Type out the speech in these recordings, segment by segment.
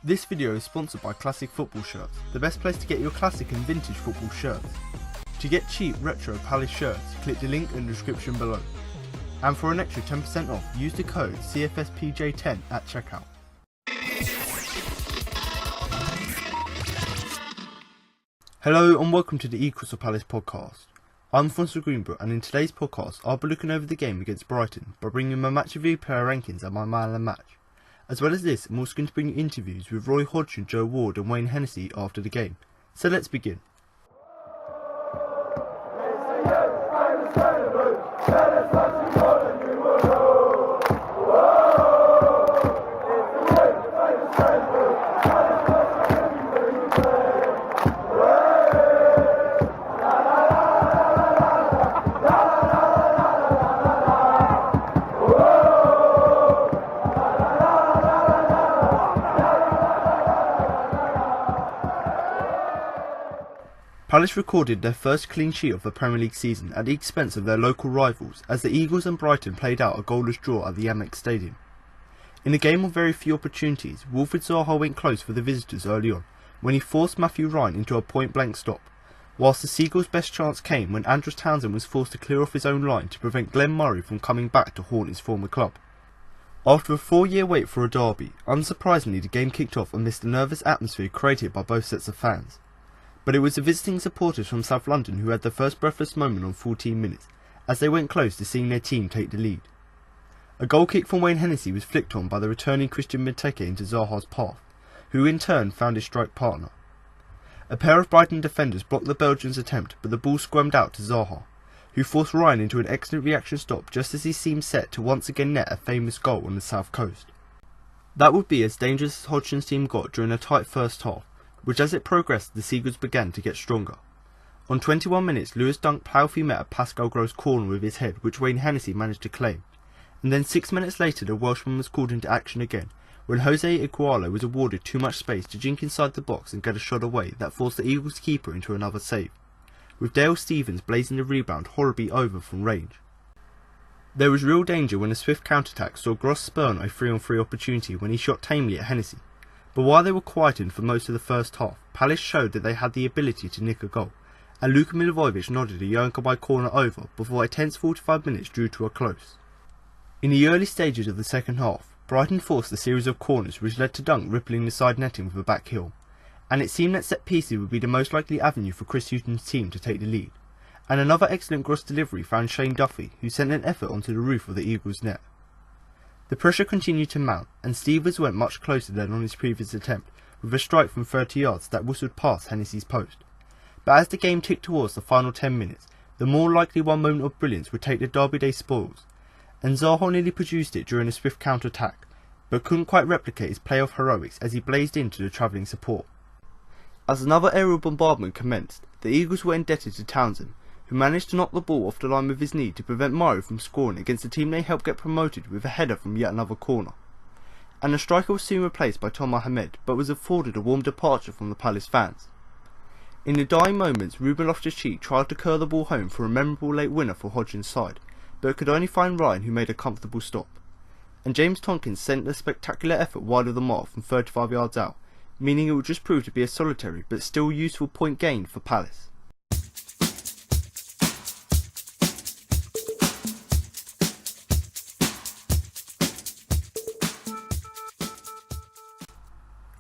This video is sponsored by Classic Football Shirts, the best place to get your classic and vintage football shirts. To get cheap retro Palace shirts, click the link in the description below. And for an extra 10% off, use the code CFSPJ10 at checkout. Hello and welcome to the Crystal Palace podcast. I'm Alfonso Greenbrook, and in today's podcast I'll be looking over the game against Brighton by bringing my match review player rankings and my man of the match. As well as this, I'm also going to bring you interviews with Roy Hodgson, Joe Ward and Wayne Hennessey after the game. So let's begin. Palace recorded their first clean sheet of the Premier League season at the expense of their local rivals as the Eagles and Brighton played out a goalless draw at the Amex Stadium. In a game of very few opportunities, Wilfried Zaha went close for the visitors early on when he forced Matthew Ryan into a point-blank stop, whilst the Seagulls' best chance came when Andros Townsend was forced to clear off his own line to prevent Glenn Murray from coming back to haunt his former club. After a 4-year wait for a derby, unsurprisingly the game kicked off amidst the nervous atmosphere created by both sets of fans. But it was the visiting supporters from South London who had their first breathless moment on 14 minutes, as they went close to seeing their team take the lead. A goal kick from Wayne Hennessey was flicked on by the returning Christian Benteke into Zaha's path, who in turn found his strike partner. A pair of Brighton defenders blocked the Belgians' attempt, but the ball squirmed out to Zaha, who forced Ryan into an excellent reaction stop just as he seemed set to once again net a famous goal on the south coast. That would be as dangerous as Hodgson's team got during a tight first half, which as it progressed the Seagulls began to get stronger. On 21 minutes Lewis Dunk powerfully met a Pascal Gross corner with his head which Wayne Hennessey managed to claim, and then 6 minutes later the Welshman was called into action again when Jose Iguala was awarded too much space to jink inside the box and get a shot away that forced the Eagles keeper into another save, with Dale Stephens blazing the rebound horribly over from range. There was real danger when a swift counter-attack saw Gross spurn a 3-on-3 opportunity when he shot tamely at Hennessey. But while they were quietened for most of the first half, Palace showed that they had the ability to nick a goal, and Luka Milivojevic nodded a Jankovic corner over before a tense 45 minutes drew to a close. In the early stages of the second half, Brighton forced a series of corners which led to Dunk rippling the side netting with a back heel, and it seemed that set pieces would be the most likely avenue for Chris Hughton's team to take the lead, and another excellent Gross delivery found Shane Duffy, who sent an effort onto the roof of the Eagles' net. The pressure continued to mount, and Stevens went much closer than on his previous attempt, with a strike from 30 yards that whistled past Hennessey's post. But as the game ticked towards the final 10 minutes, the more likely one moment of brilliance would take the Derby Day spoils, and Zaha nearly produced it during a swift counter-attack, but couldn't quite replicate his playoff heroics as he blazed into the travelling support. As another aerial bombardment commenced, the Eagles were indebted to Townsend, who managed to knock the ball off the line with his knee to prevent Murray from scoring against the team they helped get promoted with a header from yet another corner. And the striker was soon replaced by Tom Ahmed, but was afforded a warm departure from the Palace fans. In the dying moments, Loftus-Cheek tried to curl the ball home for a memorable late winner for Hodgson's side, but could only find Ryan, who made a comfortable stop. And James Tompkins sent a spectacular effort wide of the mark from 35 yards out, meaning it would just prove to be a solitary but still useful point gain for Palace.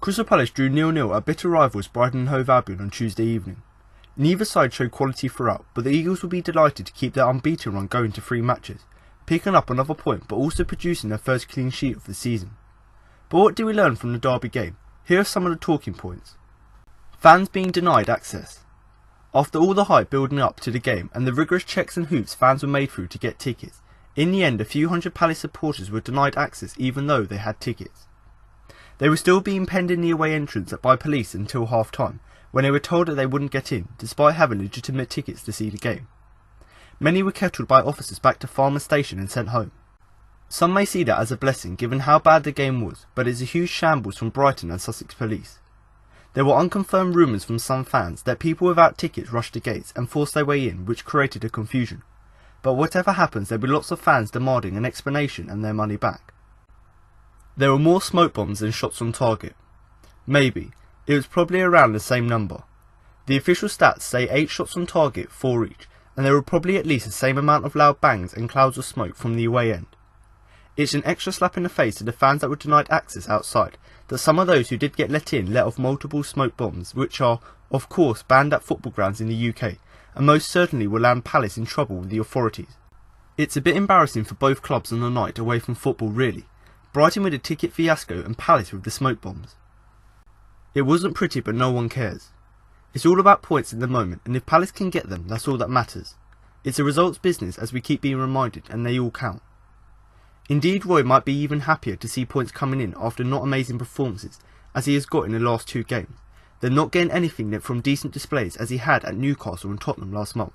Crystal Palace drew 0-0 at bitter rivals Brighton and Hove Albion on Tuesday evening. Neither side showed quality throughout, but the Eagles will be delighted to keep their unbeaten run going to 3 matches, picking up another point but also producing their first clean sheet of the season. But what do we learn from the derby game? Here are some of the talking points. Fans being denied access. After all the hype building up to the game and the rigorous checks and hoops fans were made through to get tickets, in the end a few hundred Palace supporters were denied access even though they had tickets. They were still being penned in the away entrance by police until half-time, when they were told that they wouldn't get in, despite having legitimate tickets to see the game. Many were kettled by officers back to Farmer Station and sent home. Some may see that as a blessing given how bad the game was, but it's a huge shambles from Brighton and Sussex police. There were unconfirmed rumours from some fans that people without tickets rushed the gates and forced their way in, which created a confusion. But whatever happens, there'll be lots of fans demanding an explanation and their money back. There were more smoke bombs than shots on target. Maybe. It was probably around the same number. The official stats say 8 shots on target, 4 each, and there were probably at least the same amount of loud bangs and clouds of smoke from the away end. It's an extra slap in the face to the fans that were denied access outside, that some of those who did get let in let off multiple smoke bombs, which are, of course, banned at football grounds in the UK, and most certainly will land Palace in trouble with the authorities. It's a bit embarrassing for both clubs on the night away from football really. Brighton with a ticket fiasco and Palace with the smoke bombs. It wasn't pretty, but no one cares. It's all about points in the moment, and if Palace can get them, that's all that matters. It's a results business, as we keep being reminded, and they all count. Indeed, Roy might be even happier to see points coming in after not amazing performances, as he has got in the last 2 games, than not getting anything from decent displays as he had at Newcastle and Tottenham last month.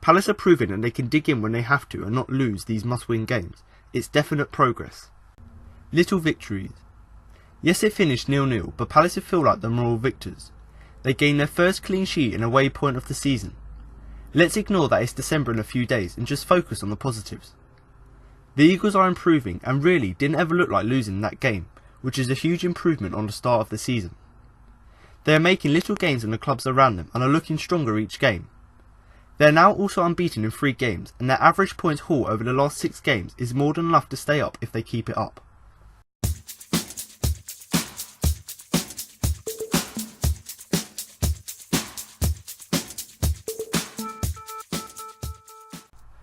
Palace are proving that they can dig in when they have to and not lose these must-win games. It's definite progress. Little victories. Yes, it finished 0-0, but Palace feel like the moral victors. They gained their first clean sheet in a away point of the season. Let's ignore that it's December in a few days and just focus on the positives. The Eagles are improving and really didn't ever look like losing that game, which is a huge improvement on the start of the season. They are making little gains on the clubs around them and are looking stronger each game. They are now also unbeaten in 3 games, and their average points haul over the last 6 games is more than enough to stay up if they keep it up.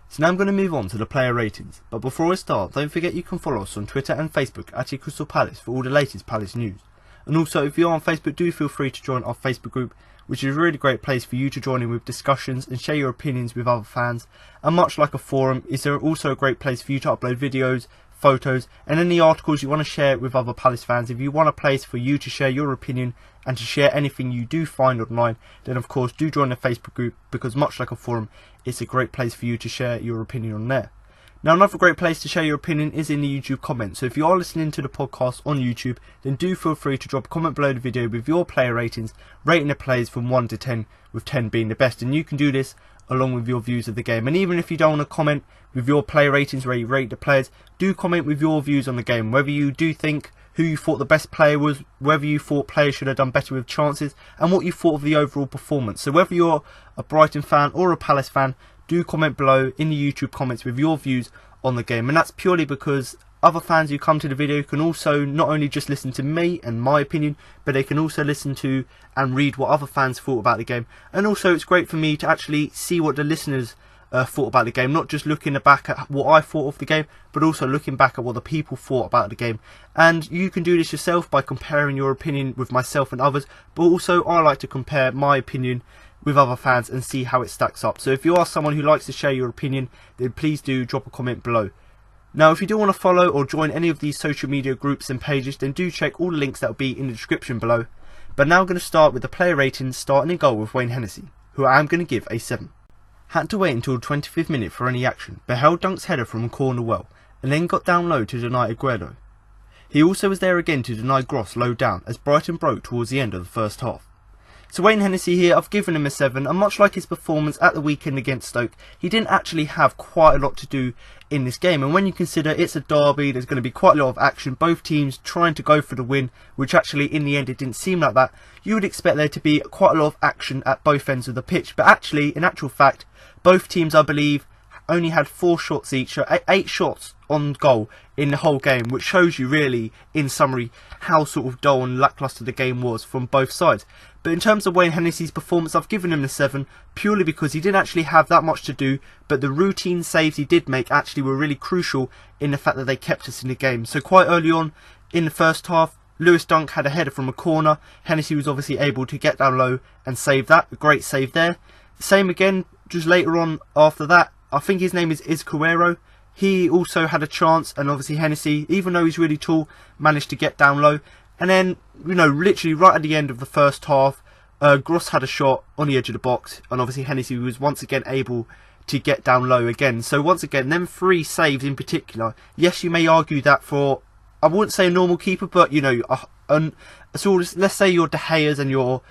So now I'm going to move on to the player ratings, but before I start, don't forget you can follow us on Twitter and Facebook at Crystal Palace for all the latest Palace news. And also, if you're on Facebook, do feel free to join our Facebook group, which is a really great place for you to join in with discussions and share your opinions with other fans. And much like a forum, it's also a great place for you to upload videos, photos and any articles you want to share with other Palace fans. If you want a place for you to share your opinion and to share anything you do find online, then of course do join the Facebook group, because much like a forum, it's a great place for you to share your opinion on there. Now, another great place to share your opinion is in the YouTube comments. So if you are listening to the podcast on YouTube, then do feel free to drop a comment below the video with your player ratings, rating the players from 1 to 10, with 10 being the best. And you can do this along with your views of the game. And even if you don't want to comment with your player ratings where you rate the players, do comment with your views on the game, whether you do think who you thought the best player was, whether you thought players should have done better with chances, and what you thought of the overall performance. So whether you're a Brighton fan or a Palace fan, do comment below in the YouTube comments with your views on the game. And that's purely because other fans who come to the video can also not only just listen to me and my opinion, but they can also listen to and read what other fans thought about the game. And also it's great for me to actually see what the listeners thought about the game, not just looking back at what I thought of the game, but also looking back at what the people thought about the game. And you can do this yourself by comparing your opinion with myself and others, but also I like to compare my opinion with other fans and see how it stacks up. So if you are someone who likes to share your opinion, then please do drop a comment below. Now, if you do want to follow or join any of these social media groups and pages, then do check all the links that will be in the description below. But now I'm going to start with the player ratings, starting in goal with Wayne Hennessey, who I am going to give a 7. Had to wait until the 25th minute for any action, but held Dunk's header from a corner well, and then got down low to deny Aguero. He also was there again to deny Gross low down as Brighton broke towards the end of the first half. So Wayne Hennessey here, I've given him a 7, and much like his performance at the weekend against Stoke, he didn't actually have quite a lot to do in this game. And when you consider it's a derby, there's going to be quite a lot of action, both teams trying to go for the win, which actually in the end it didn't seem like that. You would expect there to be quite a lot of action at both ends of the pitch, but actually, in actual fact, both teams, I believe, only had 4 shots each, so 8 shots on goal in the whole game, which shows you really, in summary, how sort of dull and lacklustre the game was from both sides. But in terms of Wayne Hennessey's performance, I've given him a 7, purely because he didn't actually have that much to do, but the routine saves he did make actually were really crucial in the fact that they kept us in the game. So quite early on in the first half, Lewis Dunk had a header from a corner. Hennessey was obviously able to get down low and save that. A great save there. Same again, just later on after that, I think his name is Izquierdo. He also had a chance, and obviously Hennessey, even though he's really tall, managed to get down low. And then, you know, literally right at the end of the first half, Gross had a shot on the edge of the box, and obviously Hennessey was once again able to get down low again. So once again, them 3 saves in particular, yes, you may argue that for, I wouldn't say a normal keeper, but, you know, so let's say your De Gea's and your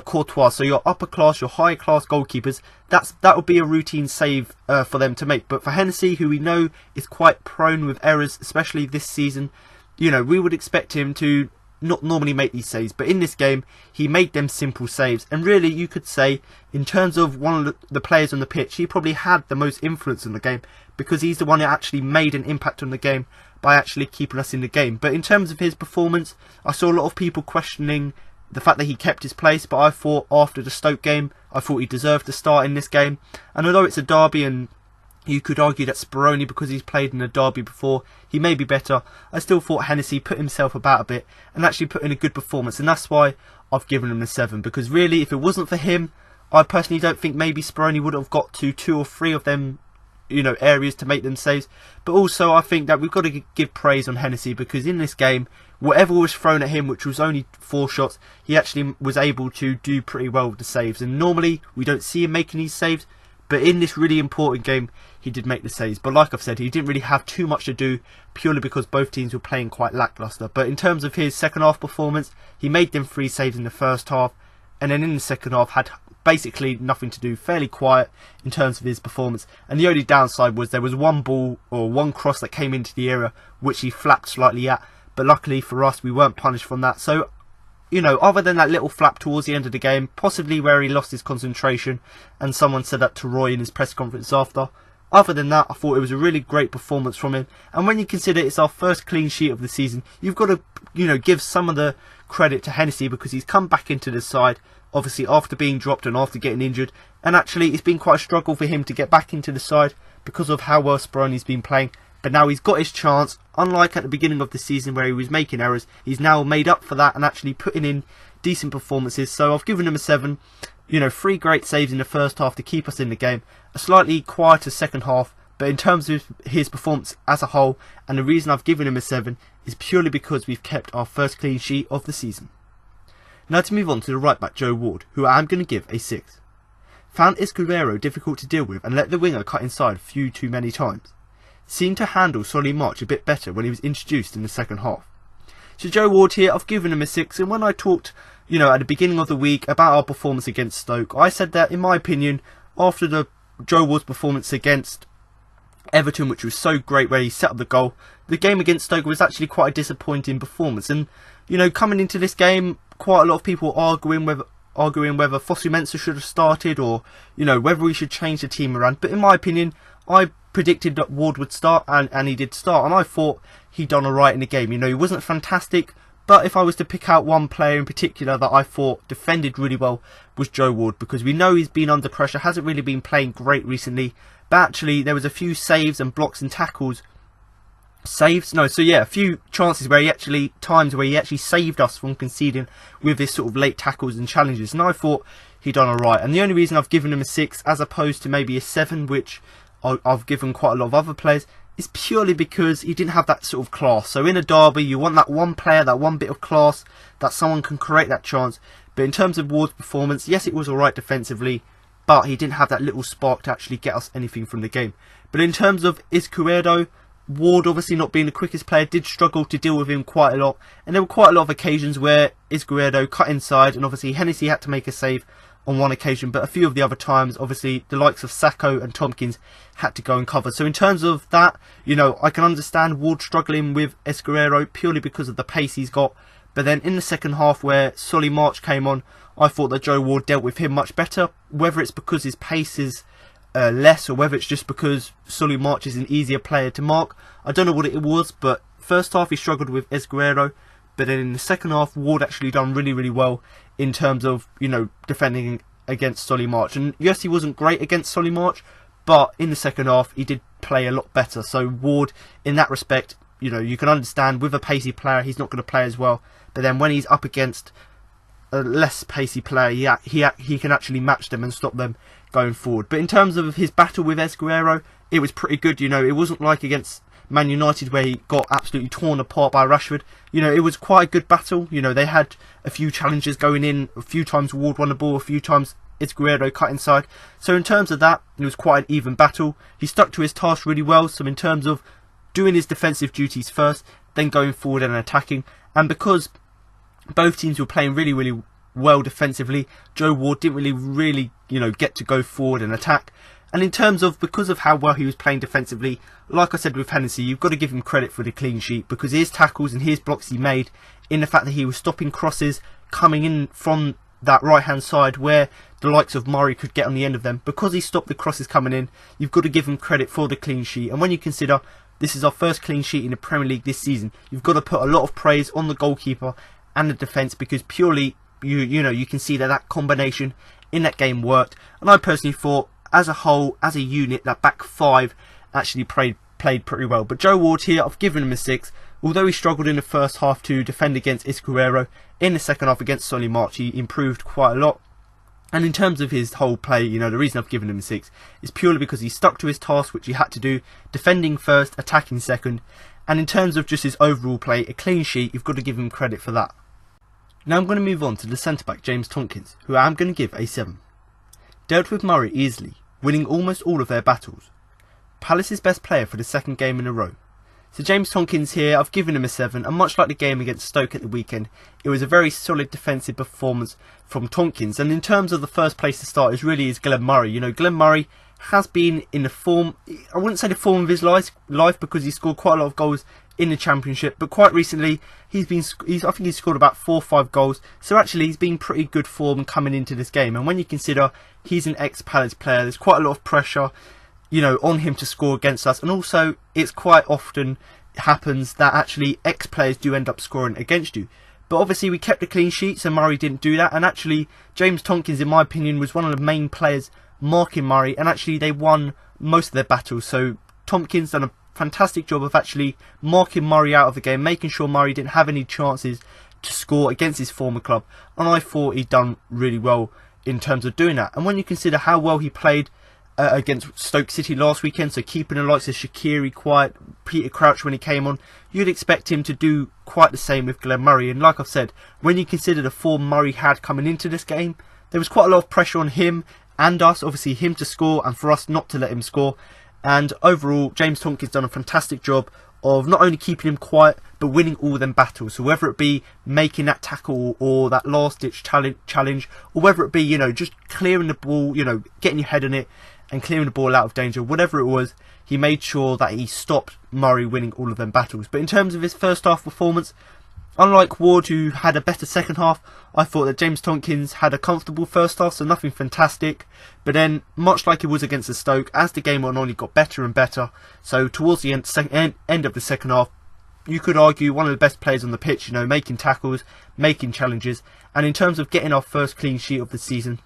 Courtois, so your upper class, your higher class goalkeepers, that would be a routine save for them to make. But for Hennessey, who we know is quite prone with errors, especially this season, you know, we would expect him to not normally make these saves, but in this game he made them simple saves. And really, you could say, in terms of one of the players on the pitch, he probably had the most influence on the game, because he's the one who actually made an impact on the game by actually keeping us in the game. But in terms of his performance, I saw a lot of people questioning the fact that he kept his place, but I thought after the Stoke game, I thought he deserved to start in this game. And although it's a derby and you could argue that Speroni, because he's played in a derby before, he may be better, I still thought Hennessey put himself about a bit and actually put in a good performance, and that's why I've given him a 7, because really, if it wasn't for him, I personally don't think maybe Speroni would have got to 2 or 3 of them, areas to make them saves. But also I think that we've got to give praise on Hennessey, because in this game, whatever was thrown at him, which was only 4 shots, he actually was able to do pretty well with the saves. And normally we don't see him making these saves, but in this really important game he did make the saves. But like I've said, he didn't really have too much to do, purely because both teams were playing quite lacklustre. But in terms of his second half performance, he made them 3 saves in the first half, and then in the second half had basically nothing to do, fairly quiet in terms of his performance. And the only downside was there was one ball or one cross that came into the area which he flapped slightly at, but luckily for us we weren't punished from that. So other than that little flap towards the end of the game, possibly where he lost his concentration, and someone said that to Roy in his press conference after, other than that, I thought it was a really great performance from him. And when you consider it's our first clean sheet of the season, you've got to give some of the credit to Hennessey, because he's come back into the side, obviously after being dropped and after getting injured, and actually it's been quite a struggle for him to get back into the side because of how well Speroni's been playing. But now he's got his chance. Unlike at the beginning of the season where he was making errors, he's now made up for that and actually putting in decent performances. So I've given him a 7. 3 great saves in the first half to keep us in the game, a slightly quieter second half, but in terms of his performance as a whole, and the reason I've given him a 7 is purely because we've kept our first clean sheet of the season. Now to move on to the right back Joe Ward, who I am going to give a 6. Found Escudero difficult to deal with and let the winger cut inside a few too many times. Seemed to handle Solly March a bit better when he was introduced in the second half. So Joe Ward here, I've given him a 6, and when I talked, at the beginning of the week about our performance against Stoke, I said that in my opinion, after the Joe Ward's performance against Everton, which was so great where he set up the goal, the game against Stoke was actually quite a disappointing performance. And coming into this game, quite a lot of people arguing whether Fosu Mensah should have started, or whether we should change the team around. But in my opinion, I predicted that Ward would start, and he did start, and I thought he done alright in the game. He wasn't fantastic, but if I was to pick out one player in particular that I thought defended really well, was Joe Ward, because we know he's been under pressure, hasn't really been playing great recently, but actually there was a few saves and blocks and tackles. A few chances where he actually saved us from conceding with his sort of late tackles and challenges, and I thought he done alright. And the only reason I've given him a 6 as opposed to maybe a 7, which I've given quite a lot of other players, is purely because he didn't have that sort of class. So in a derby, you want that one player, that one bit of class, that someone can create that chance. But in terms of Ward's performance, yes, it was alright defensively, but he didn't have that little spark to actually get us anything from the game. But in terms of Izquierdo, Ward, obviously not being the quickest player, did struggle to deal with him quite a lot. And there were quite a lot of occasions where Izquierdo cut inside, and obviously Hennessey had to make a save on one occasion, but a few of the other times, obviously the likes of Sakho and Tompkins had to go and cover. So in terms of that, I can understand Ward struggling with Escudero purely because of the pace he's got. But then in the second half, where Solly March came on, I thought that Joe Ward dealt with him much better. Whether it's because his pace is less, or whether it's just because Solly March is an easier player to mark, I don't know what it was. But first half he struggled with Escudero, but then in the second half Ward actually done really, really well in terms of, defending against Solly March. And yes, he wasn't great against Solly March, but in the second half he did play a lot better. So Ward, in that respect, you can understand with a pacey player he's not going to play as well, but then when he's up against a less pacey player, he can actually match them and stop them going forward. But in terms of his battle with Escudero, it was pretty good. It wasn't like against Man United where he got absolutely torn apart by Rashford. It was quite a good battle. They had a few challenges going in, a few times Ward won the ball, a few times Izquierdo cut inside. So in terms of that, it was quite an even battle. He stuck to his task really well. So in terms of doing his defensive duties first, then going forward and attacking, and because both teams were playing really, really well defensively, Joe Ward didn't really get to go forward and attack. And in terms of, because of how well he was playing defensively, like I said with Hennessey, you've got to give him credit for the clean sheet, because his tackles and his blocks he made, in the fact that he was stopping crosses coming in from that right hand side where the likes of Murray could get on the end of them, because he stopped the crosses coming in, you've got to give him credit for the clean sheet. And when you consider this is our first clean sheet in the Premier League this season, you've got to put a lot of praise on the goalkeeper and the defence, because purely you can see that combination in that game worked. And I personally thought, as a whole, as a unit, that back five actually played pretty well. But Joe Ward here, I've given him a 6. Although he struggled in the first half to defend against Isqueiro, in the second half against Solly March he improved quite a lot. And in terms of his whole play, the reason I've given him a 6 is purely because he stuck to his task, which he had to do, defending first, attacking second. And in terms of just his overall play, a clean sheet, you've got to give him credit for that. Now I'm going to move on to the centre-back James Tomkins, who I'm going to give a 7. Dealt with Murray easily, winning almost all of their battles. Palace's best player for the second game in a row. So James Tomkins here, I've given him a 7, and much like the game against Stoke at the weekend, it was a very solid defensive performance from Tomkins. And in terms of the first place to start, it really is Glenn Murray. Glenn Murray has been in the form, I wouldn't say the form of his life, because he scored quite a lot of goals in the Championship, but quite recently I think he's scored about 4 or 5 goals, so actually he's been pretty good form coming into this game. And when you consider he's an ex-Palace player, there's quite a lot of pressure on him to score against us, and also it's quite often happens that actually ex-players do end up scoring against you. But obviously we kept a clean sheet, so Murray didn't do that, and actually James Tomkins, in my opinion, was one of the main players marking Murray, and actually they won most of their battles. So Tomkins done a fantastic job of actually marking Murray out of the game, making sure Murray didn't have any chances to score against his former club, and I thought he'd done really well in terms of doing that. And when you consider how well he played against Stoke City last weekend, so keeping the likes of Shaqiri quiet, Peter Crouch when he came on, you'd expect him to do quite the same with Glenn Murray. And like I've said, when you consider the form Murray had coming into this game, there was quite a lot of pressure on him and us, obviously him to score and for us not to let him score. And overall, James Tomkins done a fantastic job of not only keeping him quiet, but winning all them battles. So whether it be making that tackle or that last ditch challenge, or whether it be, just clearing the ball, getting your head in it and clearing the ball out of danger, whatever it was, he made sure that he stopped Murray winning all of them battles. But in terms of his first half performance, unlike Ward, who had a better second half, I thought that James Tomkins had a comfortable first half, so nothing fantastic. But then, much like it was against the Stoke, as the game went on, he got better and better. So towards the end of the second half, you could argue one of the best players on the pitch, making tackles, making challenges. And in terms of getting our first clean sheet of the season,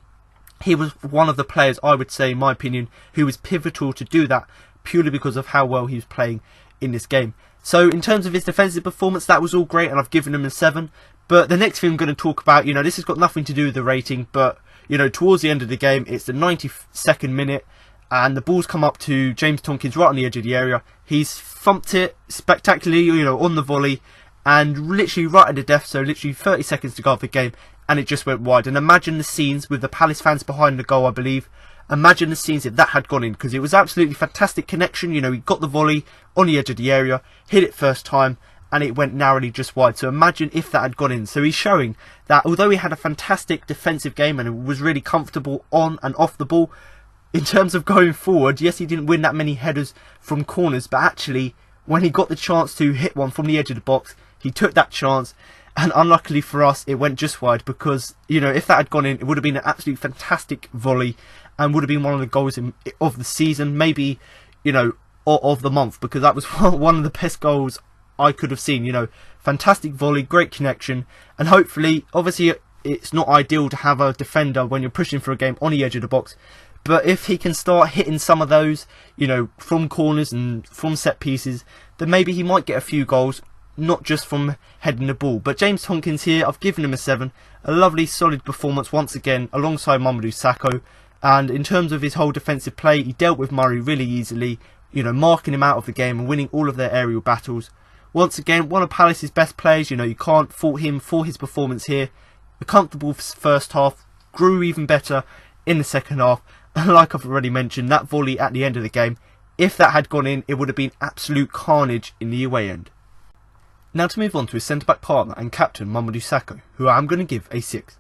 he was one of the players, I would say, in my opinion, who was pivotal to do that, purely because of how well he was playing in this game. So in terms of his defensive performance, that was all great, and I've given him a 7. But the next thing I'm going to talk about, this has got nothing to do with the rating, but, towards the end of the game, it's the 92nd minute, and the ball's come up to James Tomkins right on the edge of the area. He's thumped it spectacularly, on the volley, and literally right at the death, so literally 30 seconds to go of the game, and it just went wide. And imagine the scenes with the Palace fans behind the goal, I believe. Imagine the scenes if that had gone in, because it was absolutely fantastic connection. He got the volley on the edge of the area, hit it first time, and it went narrowly just wide. So imagine if that had gone in. So he's showing that although he had a fantastic defensive game and was really comfortable on and off the ball, in terms of going forward, yes, he didn't win that many headers from corners, but actually, when he got the chance to hit one from the edge of the box, he took that chance. And unluckily for us, it went just wide, because, if that had gone in, it would have been an absolutely fantastic volley and would have been one of the goals of the season, maybe, of the month, because that was one of the best goals I could have seen. Fantastic volley, great connection, and hopefully, obviously, it's not ideal to have a defender when you're pushing for a game on the edge of the box, but if he can start hitting some of those, from corners and from set pieces, then maybe he might get a few goals, not just from heading the ball. But James Tomkins here, I've given him a 7. A lovely, solid performance once again, alongside Mamadou Sakho. And in terms of his whole defensive play, he dealt with Murray really easily, marking him out of the game and winning all of their aerial battles. Once again, one of Palace's best players, you can't fault him for his performance here. A comfortable first half, grew even better in the second half. And like I've already mentioned, that volley at the end of the game, if that had gone in, it would have been absolute carnage in the away end. Now to move on to his centre-back partner and captain, Mamadou Sakho, who I'm going to give a 6.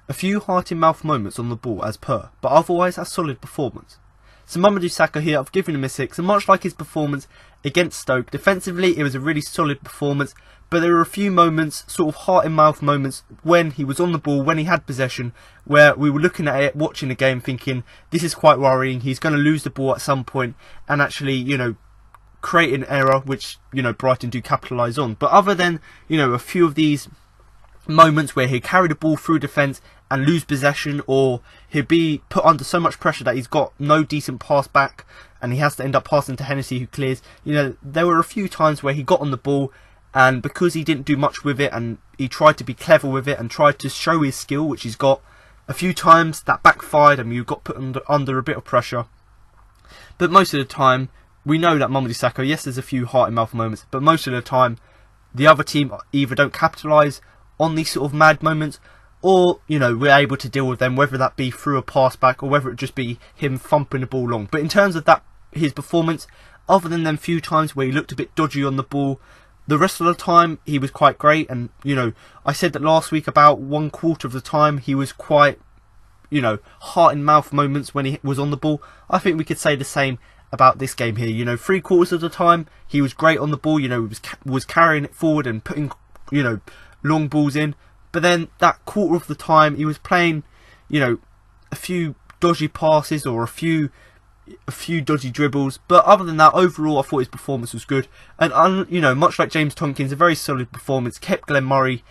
A few heart-in-mouth moments on the ball as per, but otherwise a solid performance. So Mamadou Sakho here, I've given him a 6, and much like his performance against Stoke, defensively it was a really solid performance, but there were a few moments, sort of heart-in-mouth moments, when he was on the ball, when he had possession, where we were looking at it, watching the game, thinking, this is quite worrying, he's going to lose the ball at some point, and actually, you know, create an error, which, you know, Brighton do capitalise on. But other than, you know, a few of these moments where he'd carry the ball through defence and lose possession, or he'd be put under so much pressure that he's got no decent pass back and he has to end up passing to Hennessey, who clears, you know, there were a few times where he got on the ball, and because he didn't do much with it and he tried to be clever with it and tried to show his skill, which he's got, a few times that backfired and you got put under a bit of pressure. But most of the time, we know that Mamadou Sakho, yes, there's a few heart-in-mouth moments, but most of the time, the other team either don't capitalise on these sort of mad moments, or, you know, we're able to deal with them, whether that be through a pass back or whether it just be him thumping the ball long. But in terms of that, his performance, other than them few times where he looked a bit dodgy on the ball, the rest of the time he was quite great. And, you know, I said that last week, about 1/4 of the time he was quite, you know, heart-in-mouth moments when he was on the ball. I think we could say the same about this game here. You know, 3/4 of the time he was great on the ball, you know, was carrying it forward and putting, you know, long balls in. But then that 1/4 of the time he was playing, you know, a few dodgy passes or a few dodgy dribbles. But other than that, overall I thought his performance was good, and you know, much like James Tompkins, a very solid performance, kept Glenn Murray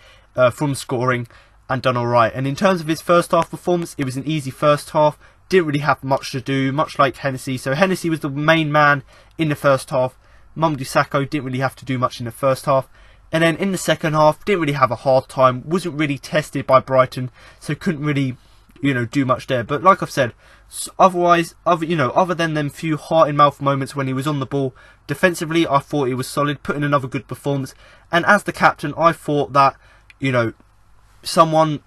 from scoring and done alright. And in terms of his first half performance, it was an easy first half. Didn't really have much to do, much like Hennessey. So Hennessey was the main man in the first half. Mamadou Sakho didn't really have to do much in the first half. And then in the second half, didn't really have a hard time. Wasn't really tested by Brighton, so couldn't really, you know, do much there. But like I've said, otherwise, other than them few heart-in-mouth moments when he was on the ball, defensively I thought he was solid, put in another good performance. And as the captain, I thought that, you know, someone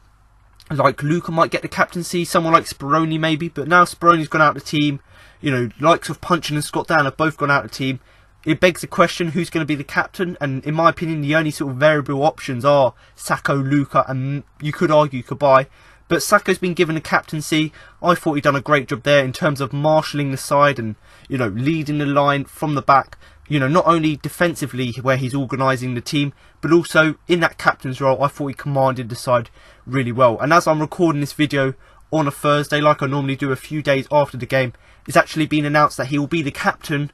like Luca might get the captaincy, someone like Speroni maybe, but now Speroni's gone out of the team, you know, likes of Punchin and Scott Dann have both gone out of the team. It begs the question, who's going to be the captain? And in my opinion, the only sort of variable options are Sakho, Luca, and you could argue Cabaye. But Sakho's been given a captaincy. I thought he'd done a great job there in terms of marshalling the side and, you know, leading the line from the back. You know, not only defensively where he's organising the team, but also in that captain's role, I thought he commanded the side really well. And as I'm recording this video on a Thursday, like I normally do a few days after the game, it's actually been announced that he will be the captain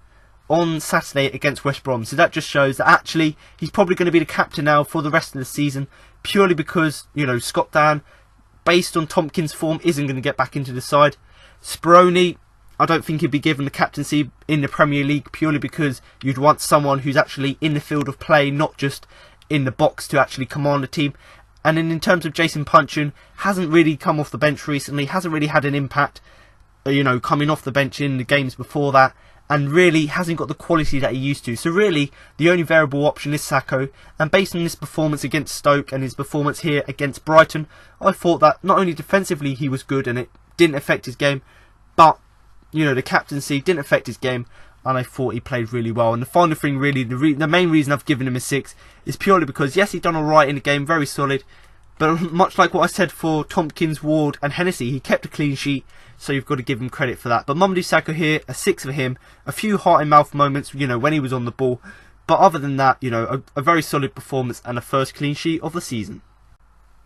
on Saturday against West Brom. So that just shows that actually he's probably going to be the captain now for the rest of the season, purely because, you know, Scott Dann, based on Tompkins' form, isn't going to get back into the side. Speroni, I don't think he'd be given the captaincy in the Premier League, purely because you'd want someone who's actually in the field of play, not just in the box, to actually command the team. And then in terms of Jason Punchin, hasn't really come off the bench recently, hasn't really had an impact, you know, coming off the bench in the games before that, and really hasn't got the quality that he used to. So really, the only variable option is Sakho, and based on this performance against Stoke and his performance here against Brighton, I thought that not only defensively he was good and it didn't affect his game, but, you know, the captaincy didn't affect his game, and I thought he played really well. And the final thing, really, the main reason I've given him a 6 is purely because, yes, he done alright in the game, very solid, but much like what I said for Tompkins, Ward and Hennessey, he kept a clean sheet, so you've got to give him credit for that. But Mamadou Sakho here, a 6 for him, a few heart-in-mouth moments, you know, when he was on the ball, but other than that, you know, a very solid performance and a first clean sheet of the season.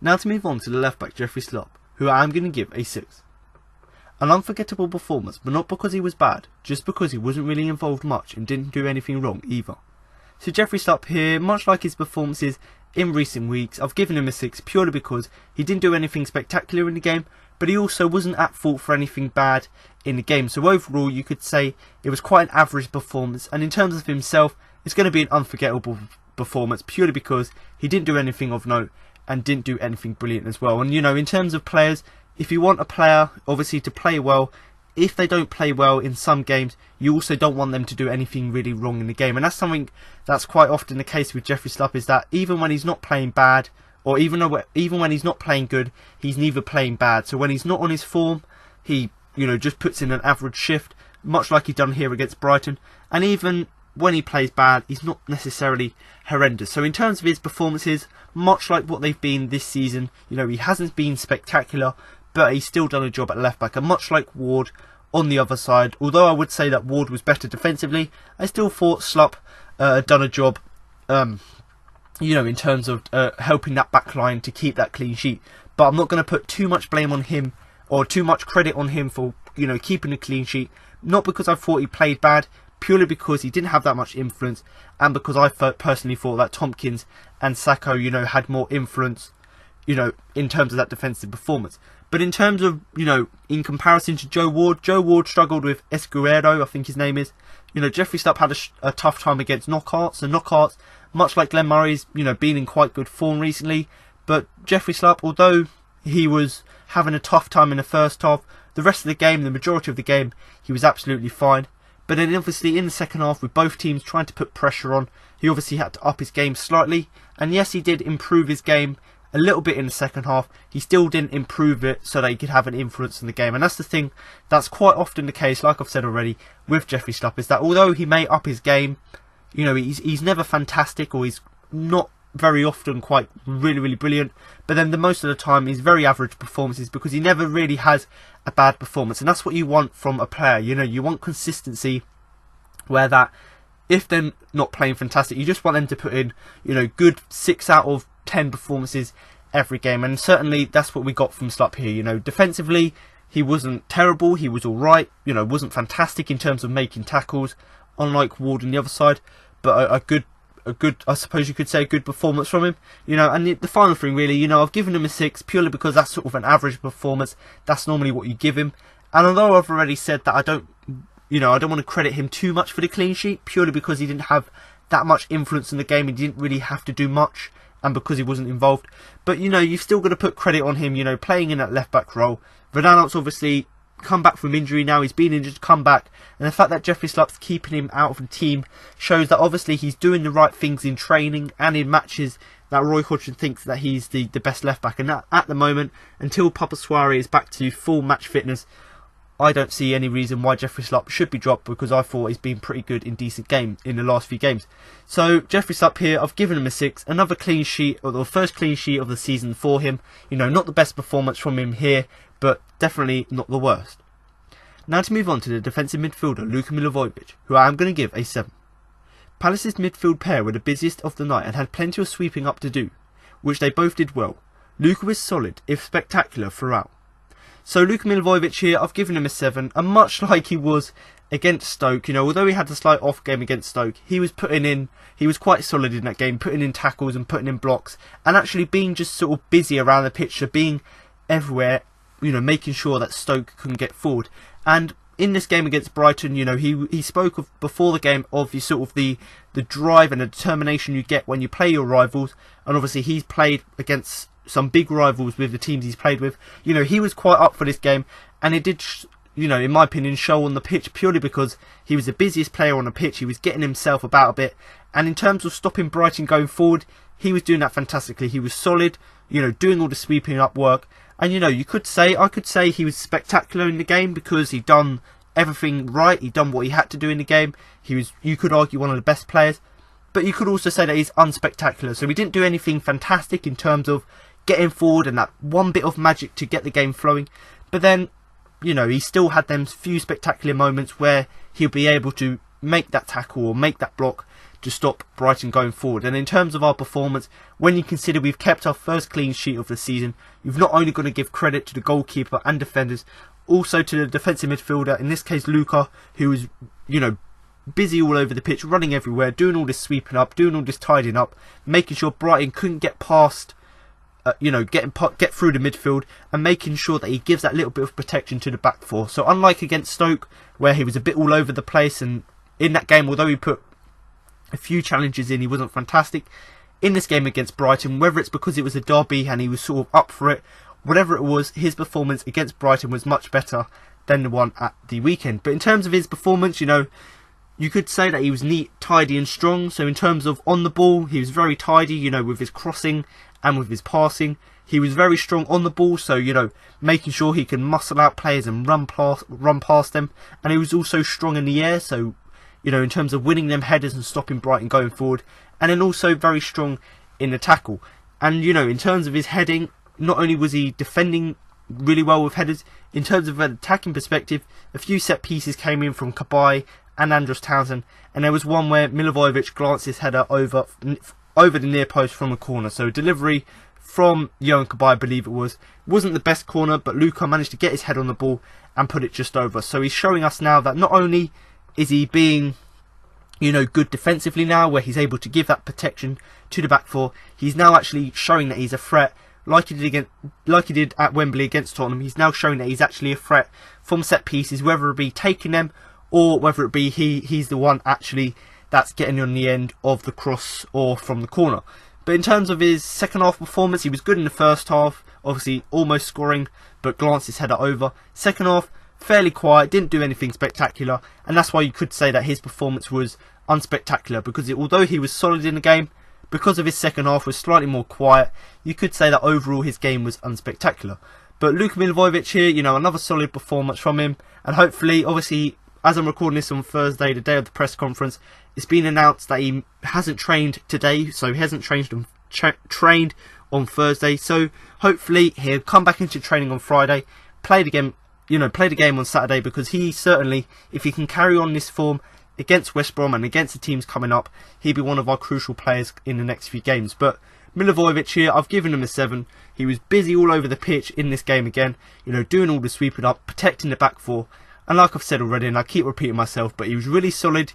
Now to move on to the left-back, Jeffrey Schlupp, who I am going to give a 6. An unforgettable performance, but not because he was bad, just because he wasn't really involved much and didn't do anything wrong either. So Jeffrey Schlupp here, much like his performances in recent weeks, I've given him a 6 purely because he didn't do anything spectacular in the game, but he also wasn't at fault for anything bad in the game. So overall, you could say it was quite an average performance, and in terms of himself, it's going to be an unforgettable performance purely because he didn't do anything of note and didn't do anything brilliant as well. And, you know, in terms of players, if you want a player, obviously, to play well, if they don't play well in some games, you also don't want them to do anything really wrong in the game. And that's something that's quite often the case with Jeffrey Schlupp, is that even when he's not playing bad, or even when he's not playing good, he's neither playing bad. So when he's not on his form, he, you know, just puts in an average shift, much like he done here against Brighton. And even when he plays bad, he's not necessarily horrendous. So in terms of his performances, much like what they've been this season, you know, he hasn't been spectacular, but he's still done a job at left back. And much like Ward, on the other side. Although I would say that Ward was better defensively, I still thought Slupp had done a job, you know, in terms of helping that back line to keep that clean sheet. But I'm not going to put too much blame on him or too much credit on him for, you know, keeping a clean sheet. Not because I thought he played bad, purely because he didn't have that much influence, and because I personally thought that Tompkins and Sakho, you know, had more influence, you know, in terms of that defensive performance. But in terms of, you know, in comparison to Joe Ward struggled with Escuero, I think his name is. You know, Jeffrey Slupp had a tough time against knockouts, and knockouts, much like Glenn Murray's, you know, been in quite good form recently. But Jeffrey Slupp, although he was having a tough time in the first half, the rest of the game, the majority of the game, he was absolutely fine. But then obviously in the second half, with both teams trying to put pressure on, he obviously had to up his game slightly. And yes, he did improve his game a little bit in the second half. He still didn't improve it so that he could have an influence in the game. And that's the thing, that's quite often the case, like I've said already, with Jeffrey Slupp, is that although he may up his game, you know, he's never fantastic, or he's not very often quite really brilliant. But then the most of the time, he's very average performances, because he never really has a bad performance. And that's what you want from a player. You know, you want consistency, where that if they're not playing fantastic, you just want them to put in, you know, good 6 out of 10 performances every game. And certainly that's what we got from Slupp here. You know, defensively, he wasn't terrible, he was alright, you know, wasn't fantastic in terms of making tackles, unlike Ward on the other side, but a good, I suppose you could say, a good performance from him. You know, and the final thing really, you know, I've given him a 6 purely because that's sort of an average performance. That's normally what you give him. And although I've already said that I don't want to credit him too much for the clean sheet, purely because he didn't have that much influence in the game, he didn't really have to do much, and because he wasn't involved. But, you know, you've still got to put credit on him, you know, playing in that left-back role. Verdanot's obviously come back from injury now, he's been injured, come back, and the fact that Jeffrey Slupp's keeping him out of the team shows that obviously he's doing the right things in training and in matches, that Roy Hodgson thinks that he's the best left-back. And that, at the moment, until Papa Soare is back to full match fitness, I don't see any reason why Jeffrey Slupp should be dropped, because I thought he's been pretty good in decent game in the last few games. So Jeffrey Slupp here, I've given him a 6. Another clean sheet, or the first clean sheet of the season for him. You know, not the best performance from him here, but definitely not the worst. Now to move on to the defensive midfielder, Luka Milivojevic, who I am going to give a 7. Palace's midfield pair were the busiest of the night and had plenty of sweeping up to do, which they both did well. Luka was solid, if spectacular, throughout. So Luka Milivojevic here, I've given him a 7, and much like he was against Stoke, you know, although he had a slight off game against Stoke, he was quite solid in that game, putting in tackles and putting in blocks, and actually being just sort of busy around the pitch, so being everywhere, you know, making sure that Stoke couldn't get forward. And in this game against Brighton, you know, he spoke of before the game of the drive and the determination you get when you play your rivals, and obviously he's played against some big rivals with the teams he's played with. You know, he was quite up for this game, and it did, you know, in my opinion, show on the pitch, purely because he was the busiest player on the pitch. He was getting himself about a bit, and in terms of stopping Brighton going forward, he was doing that fantastically. He was solid, you know, doing all the sweeping up work. And, you know, I could say he was spectacular in the game, because he'd done everything right. He'd done what he had to do in the game. He was, you could argue, one of the best players. But you could also say that he's unspectacular. So he didn't do anything fantastic in terms of getting forward and that one bit of magic to get the game flowing. But then, you know, he still had them few spectacular moments where he'll be able to make that tackle or make that block to stop Brighton going forward. And in terms of our performance, when you consider we've kept our first clean sheet of the season, you've not only got to give credit to the goalkeeper and defenders, also to the defensive midfielder, in this case Luka, who was, you know, busy all over the pitch, running everywhere, doing all this sweeping up, doing all this tidying up, making sure Brighton couldn't get past, you know, get through the midfield, and making sure that he gives that little bit of protection to the back four. So unlike against Stoke, where he was a bit all over the place, and in that game, although he put a few challenges in, he wasn't fantastic. In this game against Brighton, whether it's because it was a derby and he was sort of up for it, whatever it was, his performance against Brighton was much better than the one at the weekend. But in terms of his performance, you know, you could say that he was neat, tidy and strong. So in terms of on the ball, he was very tidy, you know, with his crossing and with his passing. He was very strong on the ball, so, you know, making sure he can muscle out players and run past them. And he was also strong in the air, so, you know, in terms of winning them headers and stopping Brighton going forward. And then also very strong in the tackle. And, you know, in terms of his heading, not only was he defending really well with headers. In terms of an attacking perspective, a few set pieces came in from Kabay and Andros Townsend, and there was one where Milivojevic glanced his header over the near post from a corner. So delivery from Johan Kabay, I believe it was. Wasn't the best corner, but Luka managed to get his head on the ball and put it just over. So he's showing us now that not only is he being, you know, good defensively now, where he's able to give that protection to the back four, he's now actually showing that he's a threat, like he did at Wembley against Tottenham. He's now showing that he's actually a threat from set pieces, whether it be taking them or whether it be he's the one actually that's getting on the end of the cross or from the corner. But in terms of his second half performance, he was good in the first half, obviously almost scoring, but glanced his header over. Second half, fairly quiet, didn't do anything spectacular, and that's why you could say that his performance was unspectacular, because although he was solid in the game, because of his second half was slightly more quiet, you could say that overall his game was unspectacular. But Luka Milivojevic here, you know, another solid performance from him, and hopefully, obviously, as I'm recording this on Thursday, the day of the press conference, it's been announced that he hasn't trained today, so he hasn't trained on Thursday. So hopefully he'll come back into training on Friday, play the game on Saturday, because he certainly, if he can carry on this form against West Brom and against the teams coming up, he'll be one of our crucial players in the next few games. But Milivojevic here, I've given him a 7. He was busy all over the pitch in this game again, you know, doing all the sweeping up, protecting the back four. And like I've said already, and I keep repeating myself, but he was really solid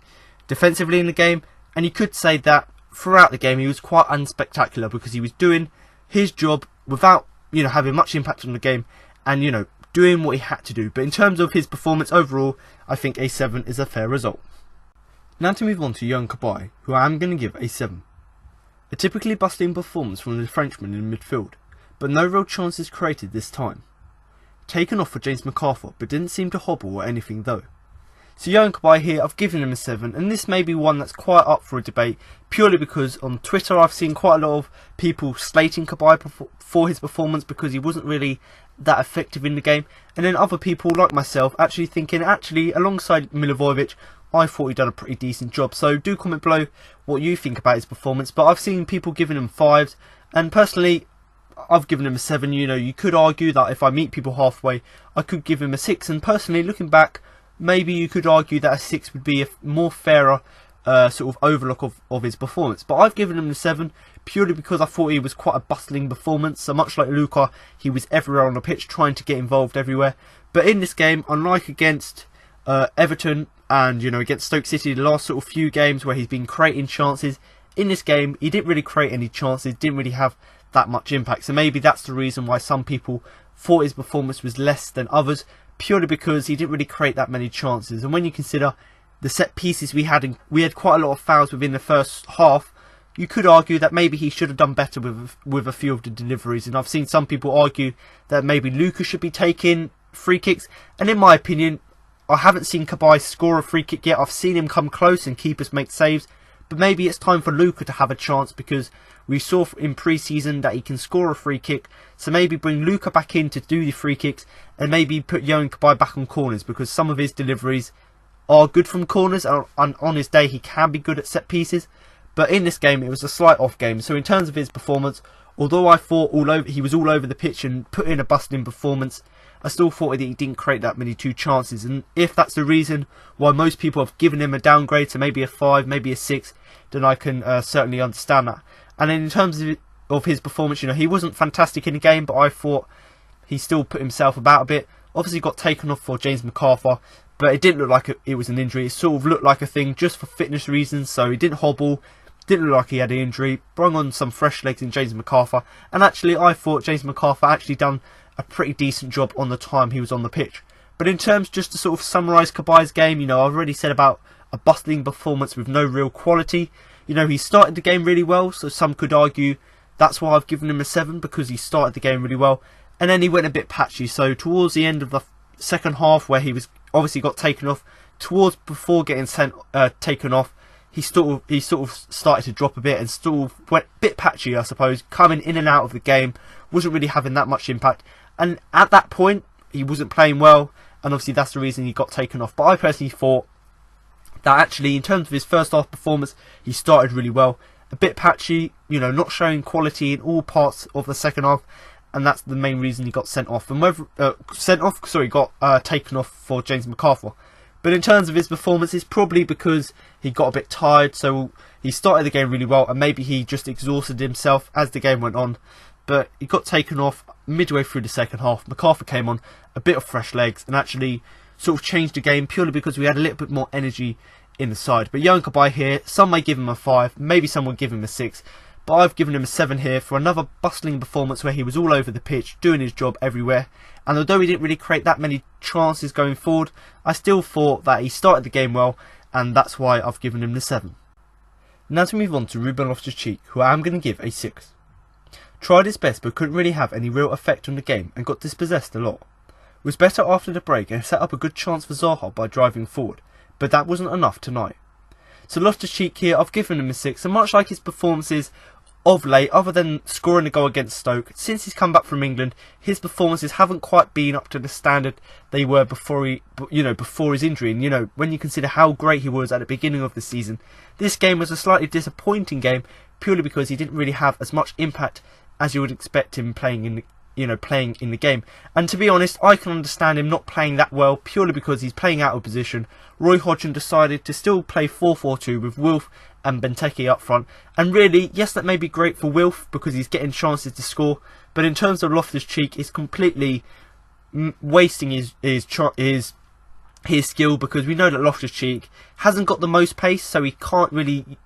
defensively in the game. And you could say that throughout the game he was quite unspectacular, because he was doing his job without, you know, having much impact on the game, and, you know, doing what he had to do. But in terms of his performance overall, I think a 7 is a fair result. Now to move on to Johan Kabay, who I am going to give a 7. A typically bustling performance from the Frenchman in midfield, but no real chances created this time. Taken off for James McArthur, but didn't seem to hobble or anything though. So Johan Kabay here, I've given him a 7, and this may be one that's quite up for a debate, purely because on Twitter I've seen quite a lot of people slating Kabay for his performance because he wasn't really that effective in the game, and then other people like myself actually thinking, alongside Milivojevic, I thought he'd done a pretty decent job. So do comment below what you think about his performance, but I've seen people giving him 5s, and personally I've given him a 7. You know, you could argue that if I meet people halfway, I could give him a 6, and personally, looking back, maybe you could argue that a 6 would be a more fairer sort of overlook of his performance. But I've given him a 7 purely because I thought he was quite a bustling performance. So much like Luka, he was everywhere on the pitch, trying to get involved everywhere. But in this game, unlike against Everton and, you know, against Stoke City, the last sort of few games where he's been creating chances, in this game he didn't really create any chances, didn't really have that much impact. So maybe that's the reason why some people thought his performance was less than others, purely because he didn't really create that many chances. And when you consider the set pieces we had quite a lot of fouls within the first half, you could argue that maybe he should have done better with a few of the deliveries. And I've seen some people argue that maybe Luka should be taking free kicks, and in my opinion, I haven't seen Kabay score a free kick yet. I've seen him come close and keepers make saves, but maybe it's time for Luka to have a chance, because we saw in pre-season that he can score a free kick. So maybe bring Luka back in to do the free kicks, and maybe put Johan Kabay back on corners, because some of his deliveries are good from corners, and on his day he can be good at set pieces. But in this game it was a slight off game. So in terms of his performance, although I thought he was all over the pitch and put in a bustling performance, I still thought that he didn't create that many chances. And if that's the reason why most people have given him a downgrade to maybe a 5, maybe a 6, then I can certainly understand that. And then in terms of his performance, you know, he wasn't fantastic in the game, but I thought he still put himself about a bit. Obviously got taken off for James McArthur, but it didn't look like it was an injury. It sort of looked like a thing just for fitness reasons, so he didn't hobble, didn't look like he had an injury, brought on some fresh legs in James McArthur, and actually I thought James McArthur actually done a pretty decent job on the time he was on the pitch. But in terms, just to sort of summarise Kabay's game, you know, I've already said about a bustling performance with no real quality. You know, he started the game really well, so some could argue that's why I've given him a 7, because he started the game really well, and then he went a bit patchy. So towards the end of the second half, where he was obviously got taken off, before getting taken off, he sort of started to drop a bit and sort of went a bit patchy, I suppose, coming in and out of the game, wasn't really having that much impact. And at that point, he wasn't playing well, and obviously that's the reason he got taken off. But I personally thought that actually, in terms of his first half performance, he started really well. A bit patchy, you know, not showing quality in all parts of the second half. and that's the main reason he got sent off. And whether got taken off for James McArthur. But in terms of his performance, it's probably because he got a bit tired. So he started the game really well, and maybe he just exhausted himself as the game went on. But he got taken off midway through the second half. McArthur came on, a bit of fresh legs, and actually sort of changed the game purely because we had a little bit more energy in the side. But Young Kabay here, some may give him a 5, maybe some will give him a 6. But I've given him a 7 here for another bustling performance where he was all over the pitch, doing his job everywhere. And although he didn't really create that many chances going forward, I still thought that he started the game well, and that's why I've given him the 7. Now to move on to Ruben Loftus-Cheek, who I am going to give a 6. Tried his best but couldn't really have any real effect on the game and got dispossessed a lot. Was better after the break and set up a good chance for Zaha by driving forward, but that wasn't enough tonight. So Loftus-Cheek here, I've given him a 6, and much like his performances of late, other than scoring a goal against Stoke, since he's come back from England, his performances haven't quite been up to the standard they were before his injury. And when you consider how great he was at the beginning of the season, this game was a slightly disappointing game purely because he didn't really have as much impact as you would expect him playing in the game. And to be honest, I can understand him not playing that well purely because he's playing out of position. Roy Hodgson decided to still play 4-4-2 with Wilf and Benteke up front, and really, yes, that may be great for Wilf because he's getting chances to score, but in terms of Loftus-Cheek, he's completely wasting his skill, because we know that Loftus-Cheek hasn't got the most pace, so he can't really,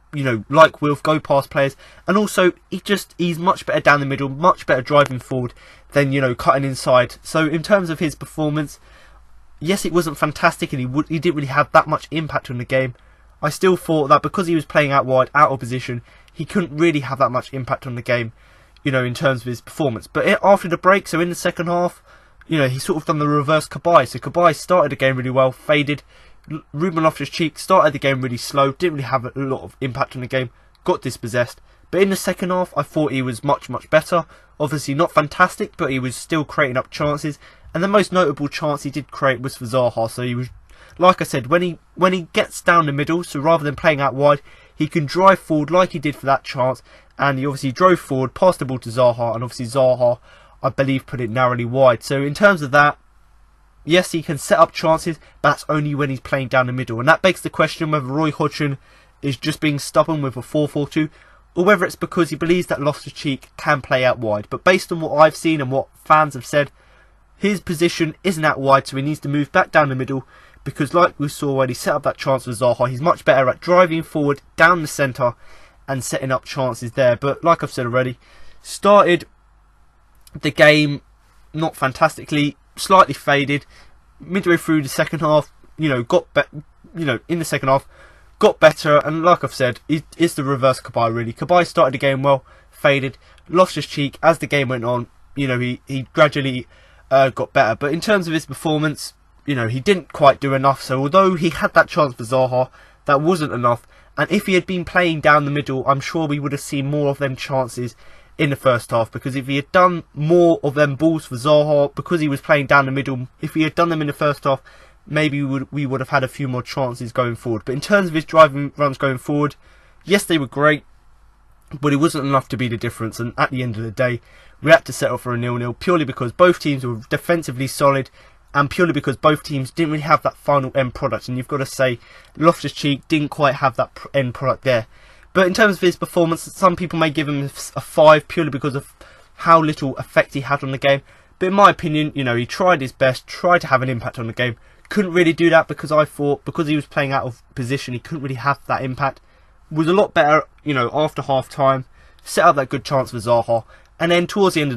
like Wilf, go past players, and also he's much better down the middle, much better driving forward than cutting inside. So in terms of his performance, yes, it wasn't fantastic, and he didn't really have that much impact on the game. I still thought that because he was playing out wide, out of position, he couldn't really have that much impact on the game, in terms of his performance. But after the break, so in the second half, he sort of done the reverse Kabay. So Kabay started the game really well, faded. Ruben Loftus-Cheek started the game really slow, didn't really have a lot of impact on the game, got dispossessed. But in the second half, I thought he was much, much better. Obviously not fantastic, but he was still creating up chances. And the most notable chance he did create was for Zaha. So he was, like I said, when he gets down the middle, so rather than playing out wide, he can drive forward like he did for that chance. And he obviously drove forward, passed the ball to Zaha, and obviously Zaha, I believe, put it narrowly wide. So in terms of that, yes, he can set up chances, but that's only when he's playing down the middle. And that begs the question whether Roy Hodgson is just being stubborn with a 4-4-2, or whether it's because he believes that Loftus-Cheek can play out wide. But based on what I've seen and what fans have said, his position isn't out wide, so he needs to move back down the middle, because like we saw when he set up that chance for Zaha, he's much better at driving forward down the centre and setting up chances there. But like I've said already, started the game not fantastically, slightly faded. Midway through the second half, in the second half, got better. And like I've said, it's the reverse Kabay really. Kabay started the game well, faded. Loftus-Cheek, as the game went on, he gradually got better. But in terms of his performance, he didn't quite do enough. So although he had that chance for Zaha, that wasn't enough. And if he had been playing down the middle, I'm sure we would have seen more of them chances in the first half, because if he had done more of them balls for Zaha, because he was playing down the middle, if he had done them in the first half, maybe we would have had a few more chances going forward. But in terms of his driving runs going forward, yes, they were great, but it wasn't enough to be the difference. And at the end of the day, we had to settle for a 0-0 purely because both teams were defensively solid, and purely because both teams didn't really have that final end product. And you've got to say, Loftus-Cheek didn't quite have that end product there. But in terms of his performance, some people may give him a 5 purely because of how little effect he had on the game. But in my opinion, he tried his best, tried to have an impact on the game. Couldn't really do that because I thought, because he was playing out of position, he couldn't really have that impact. Was a lot better, after half time. Set up that good chance for Zaha. And then towards the end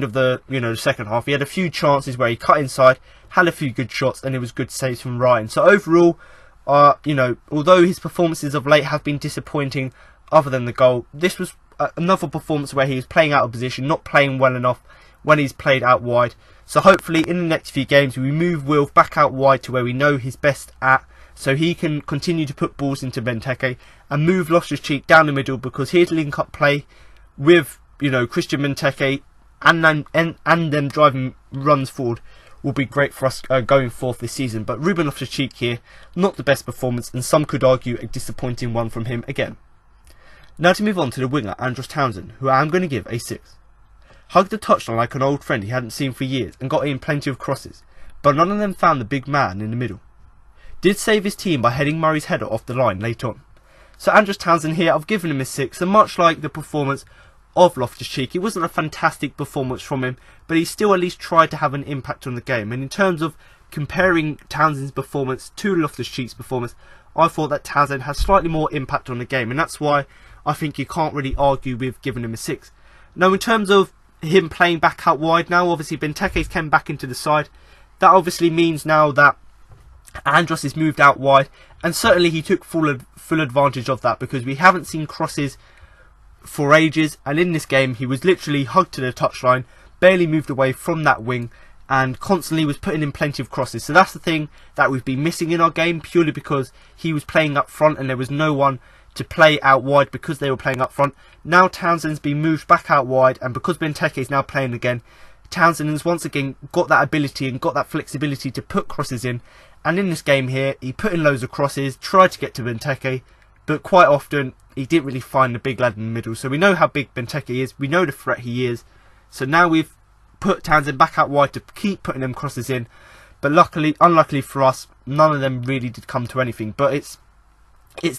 of the second half, he had a few chances where he cut inside, had a few good shots, and it was good saves from Ryan. So overall, although his performances of late have been disappointing, other than the goal, this was another performance where he was playing out of position, not playing well enough when he's played out wide. So hopefully in the next few games we move Wilf back out wide to where we know he's best at, so he can continue to put balls into Benteke, and move Loftus-Cheek down the middle, because his link-up play with Christian Benteke and them driving runs forward will be great for us going forth this season. But Ruben Loftus-Cheek here, not the best performance, and some could argue a disappointing one from him again. Now to move on to the winger Andros Townsend, who I am going to give a 6. hugged the touchline like an old friend he hadn't seen for years and got in plenty of crosses, but none of them found the big man in the middle. Did save his team by heading Murray's header off the line late on. So Andros Townsend here, I've given him a 6, and much like the performance of Loftus-Cheek, it wasn't a fantastic performance from him, but he still at least tried to have an impact on the game. And in terms of comparing Townsend's performance to Loftus-Cheek's performance, I thought that Townsend had slightly more impact on the game, and that's why I think you can't really argue with giving him a 6. Now, in terms of him playing back out wide now, obviously Benteke's came back into the side. That obviously means now that Andros is moved out wide, and certainly he took full advantage of that, because we haven't seen crosses for ages, and in this game he was literally hugged to the touchline, barely moved away from that wing, and constantly was putting in plenty of crosses. So that's the thing that we've been missing in our game, purely because he was playing up front and there was no one to play out wide because they were playing up front. Now Townsend's been moved back out wide, and because Benteke is now playing again, Townsend has once again got that ability and got that flexibility to put crosses in. And in this game here, he put in loads of crosses, tried to get to Benteke, but quite often he didn't really find the big lad in the middle. So we know how big Benteke is, we know the threat he is. So now we've put Townsend back out wide to keep putting them crosses in. But luckily, unluckily for us, none of them really did come to anything. But it's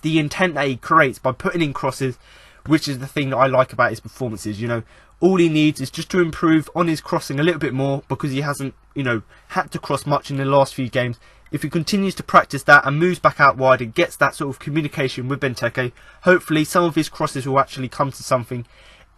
the intent that he creates by putting in crosses, which is the thing that I like about his performances. You know, all he needs is just to improve on his crossing a little bit more, because he hasn't, you know, had to cross much in the last few games. If he continues to practice that and moves back out wide and gets that sort of communication with Benteke, hopefully some of his crosses will actually come to something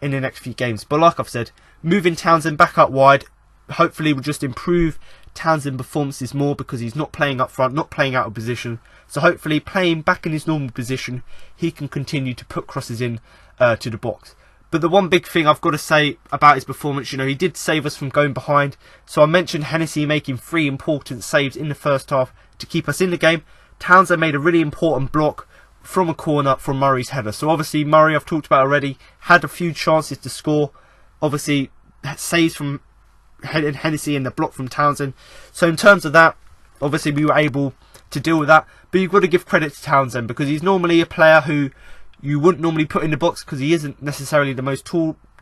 in the next few games. But like I've said, moving Townsend back out wide hopefully will just improve Townsend's performances more, because he's not playing up front, not playing out of position. So hopefully playing back in his normal position, he can continue to put crosses in to the box. But the one big thing I've got to say about his performance, you know, he did save us from going behind. So I mentioned Hennessey making 3 important saves in the first half to keep us in the game. Townsend made a really important block from a corner from Murray's header. So obviously Murray, I've talked about already, had a few chances to score. Obviously saves from Hennessey and the block from Townsend. So in terms of that, obviously we were able to deal with that. But you've got to give credit to Townsend, because he's normally a player who you wouldn't normally put in the box, because he isn't necessarily the most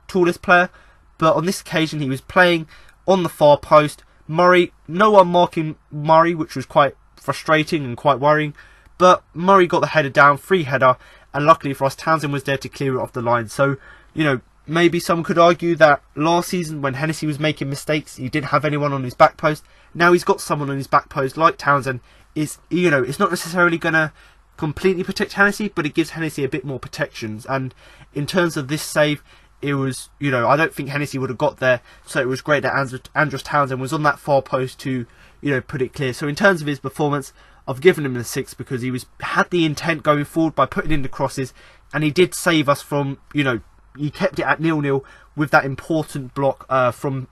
tallest player. But on this occasion he was playing on the far post. Murray, no one marking Murray, which was quite frustrating and quite worrying. But Murray got the header down, free header, and luckily for us Townsend was there to clear it off the line. So, you know, maybe some could argue that last season when Hennessey was making mistakes, he didn't have anyone on his back post. Now he's got someone on his back post like Townsend. You know, it's not necessarily going to completely protect Hennessey, but it gives Hennessey a bit more protections. And in terms of this save, it was, you know, I don't think Hennessey would have got there, so it was great that Andros Townsend was on that far post to, you know, put it clear. So in terms of his performance, I've given him a 6, because he had the intent going forward by putting in the crosses, and he did save us from, you know, he kept it at 0-0 with that important block from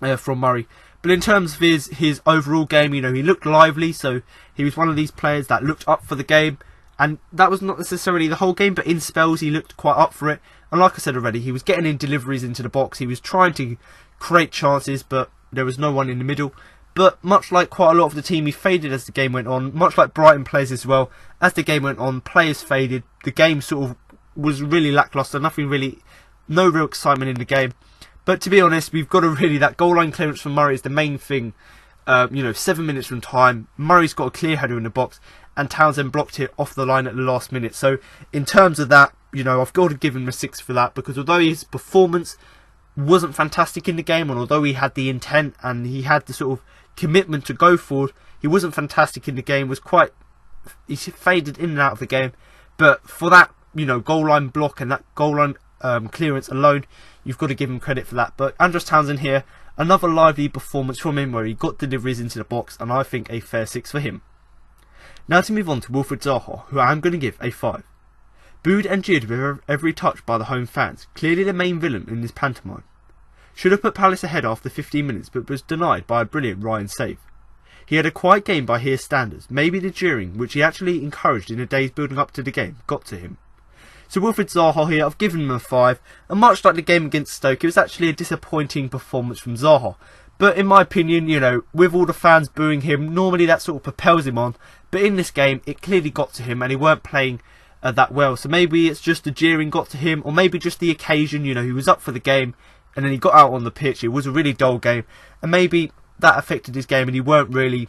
Murray. But in terms of his overall game, you know, he looked lively, so he was one of these players that looked up for the game. And that was not necessarily the whole game, but in spells he looked quite up for it. And like I said already, he was getting in deliveries into the box. He was trying to create chances, but there was no one in the middle. But much like quite a lot of the team, he faded as the game went on. Much like Brighton players as well. As the game went on, players faded. The game sort of was really lacklustre. No real excitement in the game. But to be honest, we've got to really, that goal line clearance from Murray is the main thing. You know, 7 minutes from time, Murray's got a clear header in the box, and Townsend blocked it off the line at the last minute. So in terms of that, you know, I've got to give him a 6 for that, because although his performance wasn't fantastic in the game, and although he had the intent and he had the sort of commitment to go forward, he wasn't fantastic in the game. He faded in and out of the game. But for that, you know, goal line block and that goal line clearance alone, you've got to give him credit for that. But Andros Townsend here, another lively performance from him where he got deliveries into the box, and I think a fair 6 for him. Now to move on to Wilfried Zaha, who I am going to give a 5. Booed and jeered with every touch by the home fans, clearly the main villain in this pantomime. Should have put Palace ahead after 15 minutes, but was denied by a brilliant Ryan save. He had a quiet game by his standards. Maybe the jeering, which he actually encouraged in the days building up to the game, got to him. So Wilfried Zaha here, I've given him a 5, and much like the game against Stoke, it was actually a disappointing performance from Zaha. But in my opinion, you know, with all the fans booing him, normally that sort of propels him on. But in this game, it clearly got to him, and he weren't playing that well. So maybe it's just the jeering got to him, or maybe just the occasion, you know, he was up for the game, and then he got out on the pitch. It was a really dull game, and maybe that affected his game, and he weren't really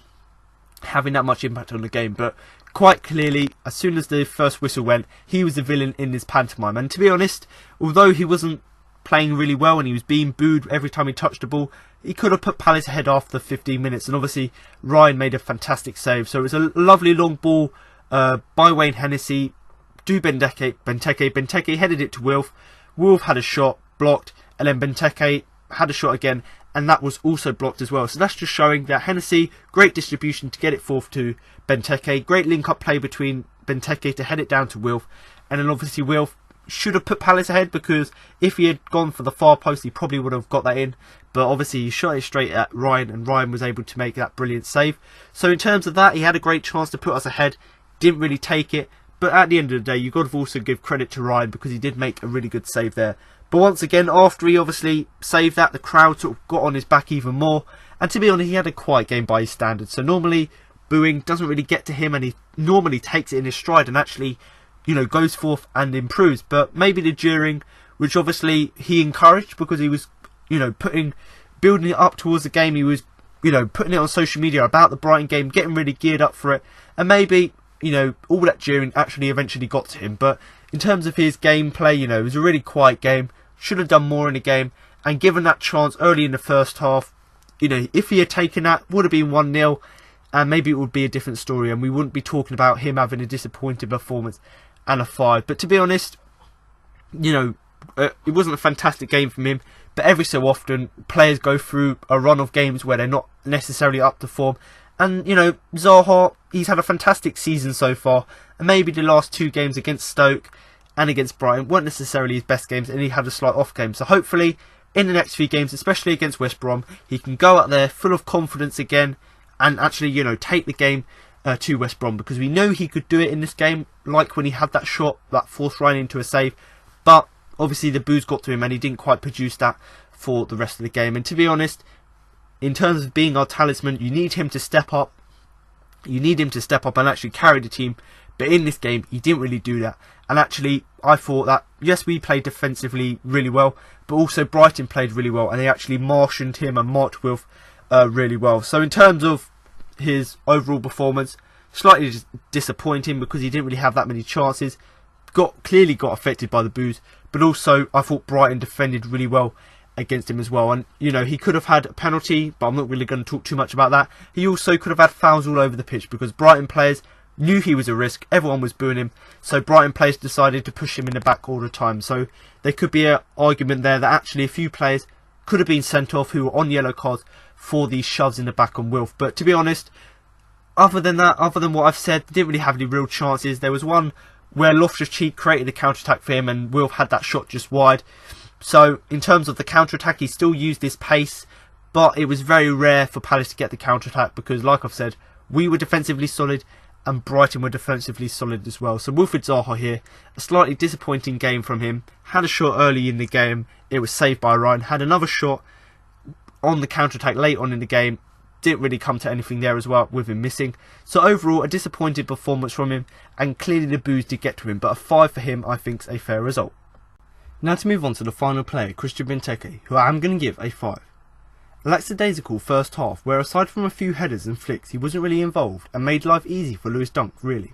having that much impact on the game. But quite clearly, as soon as the first whistle went, he was the villain in this pantomime. And to be honest, although he wasn't playing really well and he was being booed every time he touched the ball, he could have put Palace ahead after 15 minutes. And obviously, Ryan made a fantastic save. So it was a lovely long ball by Wayne Hennessey to Benteke headed it to Wilf. Wilf had a shot, blocked, and then Benteke had a shot again, and that was also blocked as well. So that's just showing that Hennessey, great distribution to get it forth to Benteke, great link-up play between Benteke to head it down to Wilf, and then obviously Wilf should have put Palace ahead, because if he had gone for the far post, he probably would have got that in. But obviously he shot it straight at Ryan, and Ryan was able to make that brilliant save. So in terms of that, he had a great chance to put us ahead, didn't really take it. But at the end of the day, you've got to also give credit to Ryan, because he did make a really good save there. But once again, after he obviously saved that, the crowd sort of got on his back even more. And to be honest, he had a quiet game by his standards. So normally, booing doesn't really get to him, and he normally takes it in his stride and actually, you know, goes forth and improves. But maybe the jeering, which obviously he encouraged, because he was, you know, building it up towards the game. He was, you know, putting it on social media about the Brighton game, getting really geared up for it. And maybe, you know, all that jeering actually eventually got to him. But in terms of his gameplay, you know, it was a really quiet game. Should have done more in the game. And given that chance early in the first half, you know, if he had taken that, would have been 1-0. And maybe it would be a different story, and we wouldn't be talking about him having a disappointing performance and a 5. But to be honest, you know, it wasn't a fantastic game from him. But every so often, players go through a run of games where they're not necessarily up to form. And, you know, Zaha, he's had a fantastic season so far. And maybe the last 2 games against Stoke and against Brighton weren't necessarily his best games, and he had a slight off game. So hopefully, in the next few games, especially against West Brom, he can go out there full of confidence again and actually, you know, take the game to West Brom. Because we know he could do it in this game, like when he had that shot, that forced Ryan into a save. But obviously the boos got to him, and he didn't quite produce that for the rest of the game. And to be honest, in terms of being our talisman, you need him to step up. You need him to step up and actually carry the team. But in this game, he didn't really do that. And actually, I thought that, yes, we played defensively really well, but also Brighton played really well, and they actually marshaled him and marked Wilf really well. So in terms of his overall performance, slightly disappointing, because he didn't really have that many chances. Clearly got affected by the boos, but also I thought Brighton defended really well against him as well. And, you know, he could have had a penalty, but I'm not really going to talk too much about that. He also could have had fouls all over the pitch, because Brighton players knew he was a risk. Everyone was booing him, so Brighton players decided to push him in the back all the time. So there could be an argument there that actually a few players could have been sent off who were on yellow cards for these shoves in the back on Wilf. But to be honest, other than that, other than what I've said, they didn't really have any real chances. There was one where Loftus-Cheek created a counter-attack for him, and Wilf had that shot just wide. So in terms of the counter-attack, he still used his pace, but it was very rare for Palace to get the counter-attack, because like I've said, we were defensively solid and Brighton were defensively solid as well. So Wilfried Zaha here, a slightly disappointing game from him. Had a shot early in the game, it was saved by Ryan. Had another shot on the counter-attack late on in the game, didn't really come to anything there as well, with him missing. So overall, a disappointed performance from him, and clearly the boos did get to him, but a 5 for him I think is a fair result. Now to move on to the final player, Christian Benteke, who I am going to give a 5. A lackadaisical first half, where aside from a few headers and flicks, he wasn't really involved and made life easy for Lewis Dunk, really.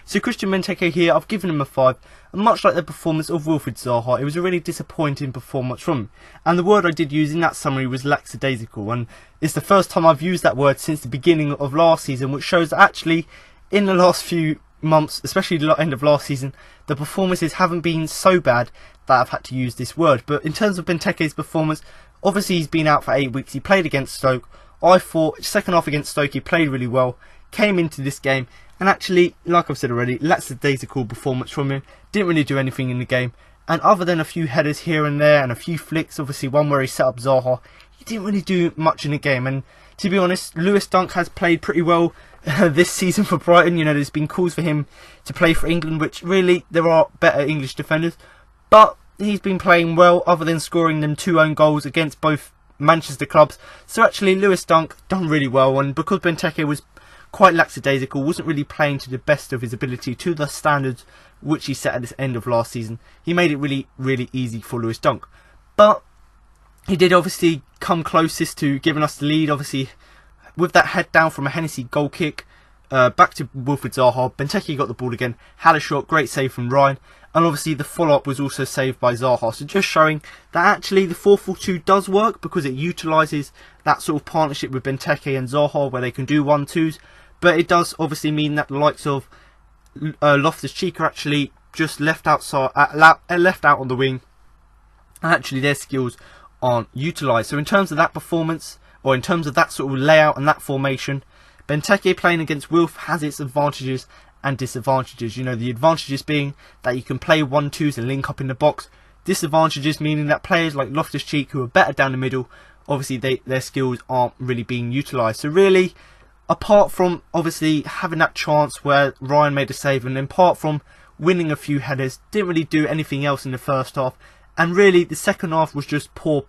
So Christian Benteke here, I've given him a 5, and much like the performance of Wilfried Zaha, it was a really disappointing performance from him. And the word I did use in that summary was lackadaisical, and it's the first time I've used that word since the beginning of last season, which shows that actually in the last few months, especially the end of last season, the performances haven't been so bad that I've had to use this word. But in terms of Benteke's performance, obviously he's been out for 8 weeks. He played against Stoke. I thought second half against Stoke he played really well, came into this game, and actually, like I've said already, lackadaisical performance from him. Didn't really do anything in the game, and other than a few headers here and there and a few flicks, obviously one where he set up Zaha, he didn't really do much in the game. And to be honest, Lewis Dunk has played pretty well this season for Brighton. You know, there's been calls for him to play for England, which really, there are better English defenders, but he's been playing well, other than scoring them 2 own goals against both Manchester clubs. So actually Lewis Dunk done really well, and because Benteke was quite lackadaisical, wasn't really playing to the best of his ability, to the standards which he set at the end of last season, he made it really, really easy for Lewis Dunk. But he did obviously come closest to giving us the lead, obviously with that head down from a Hennessey goal kick. Back to Wilfried Zaha. Benteke got the ball again, had a shot, great save from Ryan, and obviously the follow-up was also saved by Zaha. So just showing that actually the 4-4-2 does work, because it utilises that sort of partnership with Benteke and Zaha where they can do 1-2s. But it does obviously mean that the likes of Loftus-Cheek are actually just left out on the wing, and actually their skills aren't utilised. So in terms of that performance, or in terms of that sort of layout and that formation, Benteke playing against Wilf has its advantages and disadvantages. You know, the advantages being that you can play 1-2s and link up in the box. Disadvantages meaning that players like Loftus-Cheek, who are better down the middle, obviously their skills aren't really being utilised. So really, apart from obviously having that chance where Ryan made a save, and apart from winning a few headers, didn't really do anything else in the first half. And really, the second half was just poor,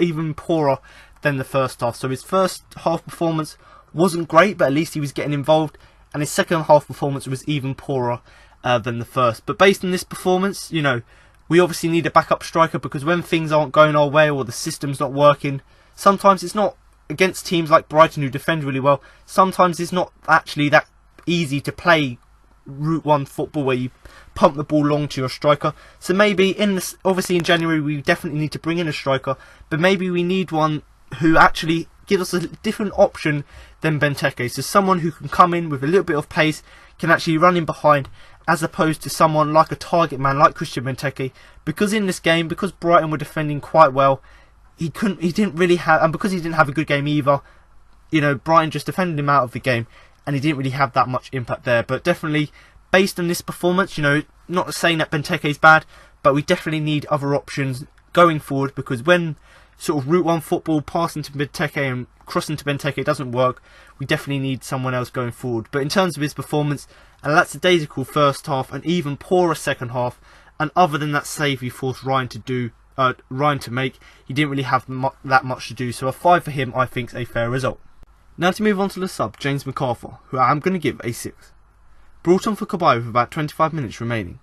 even poorer than the first half. So his first half performance wasn't great, but at least he was getting involved, and his second half performance was even poorer than the first. But based on this performance, you know, we obviously need a backup striker, because when things aren't going our way or the system's not working, sometimes it's not against teams like Brighton who defend really well. Sometimes it's not actually that easy to play Route 1 football where you pump the ball long to your striker. So maybe obviously in January we definitely need to bring in a striker, but maybe we need one who actually gives us a different option than Benteke. So someone who can come in with a little bit of pace, can actually run in behind, as opposed to someone like a target man like Christian Benteke. Because in this game, because Brighton were defending quite well, he didn't really have, and because he didn't have a good game either, you know, Brighton just defended him out of the game, and he didn't really have that much impact there. But definitely, based on this performance, you know, not saying that Benteke is bad, but we definitely need other options going forward, because when sort of Route 1 football, passing to Benteke and crossing to Benteke doesn't work, we definitely need someone else going forward. But in terms of his performance, a lackadaisical first half, and even poorer second half, and other than that save he forced Ryan to make, he didn't really have that much to do. So a 5 for him, I think, is a fair result. Now to move on to the sub, James McArthur, who I'm going to give a 6. Brought on for Cabaye with about 25 minutes remaining.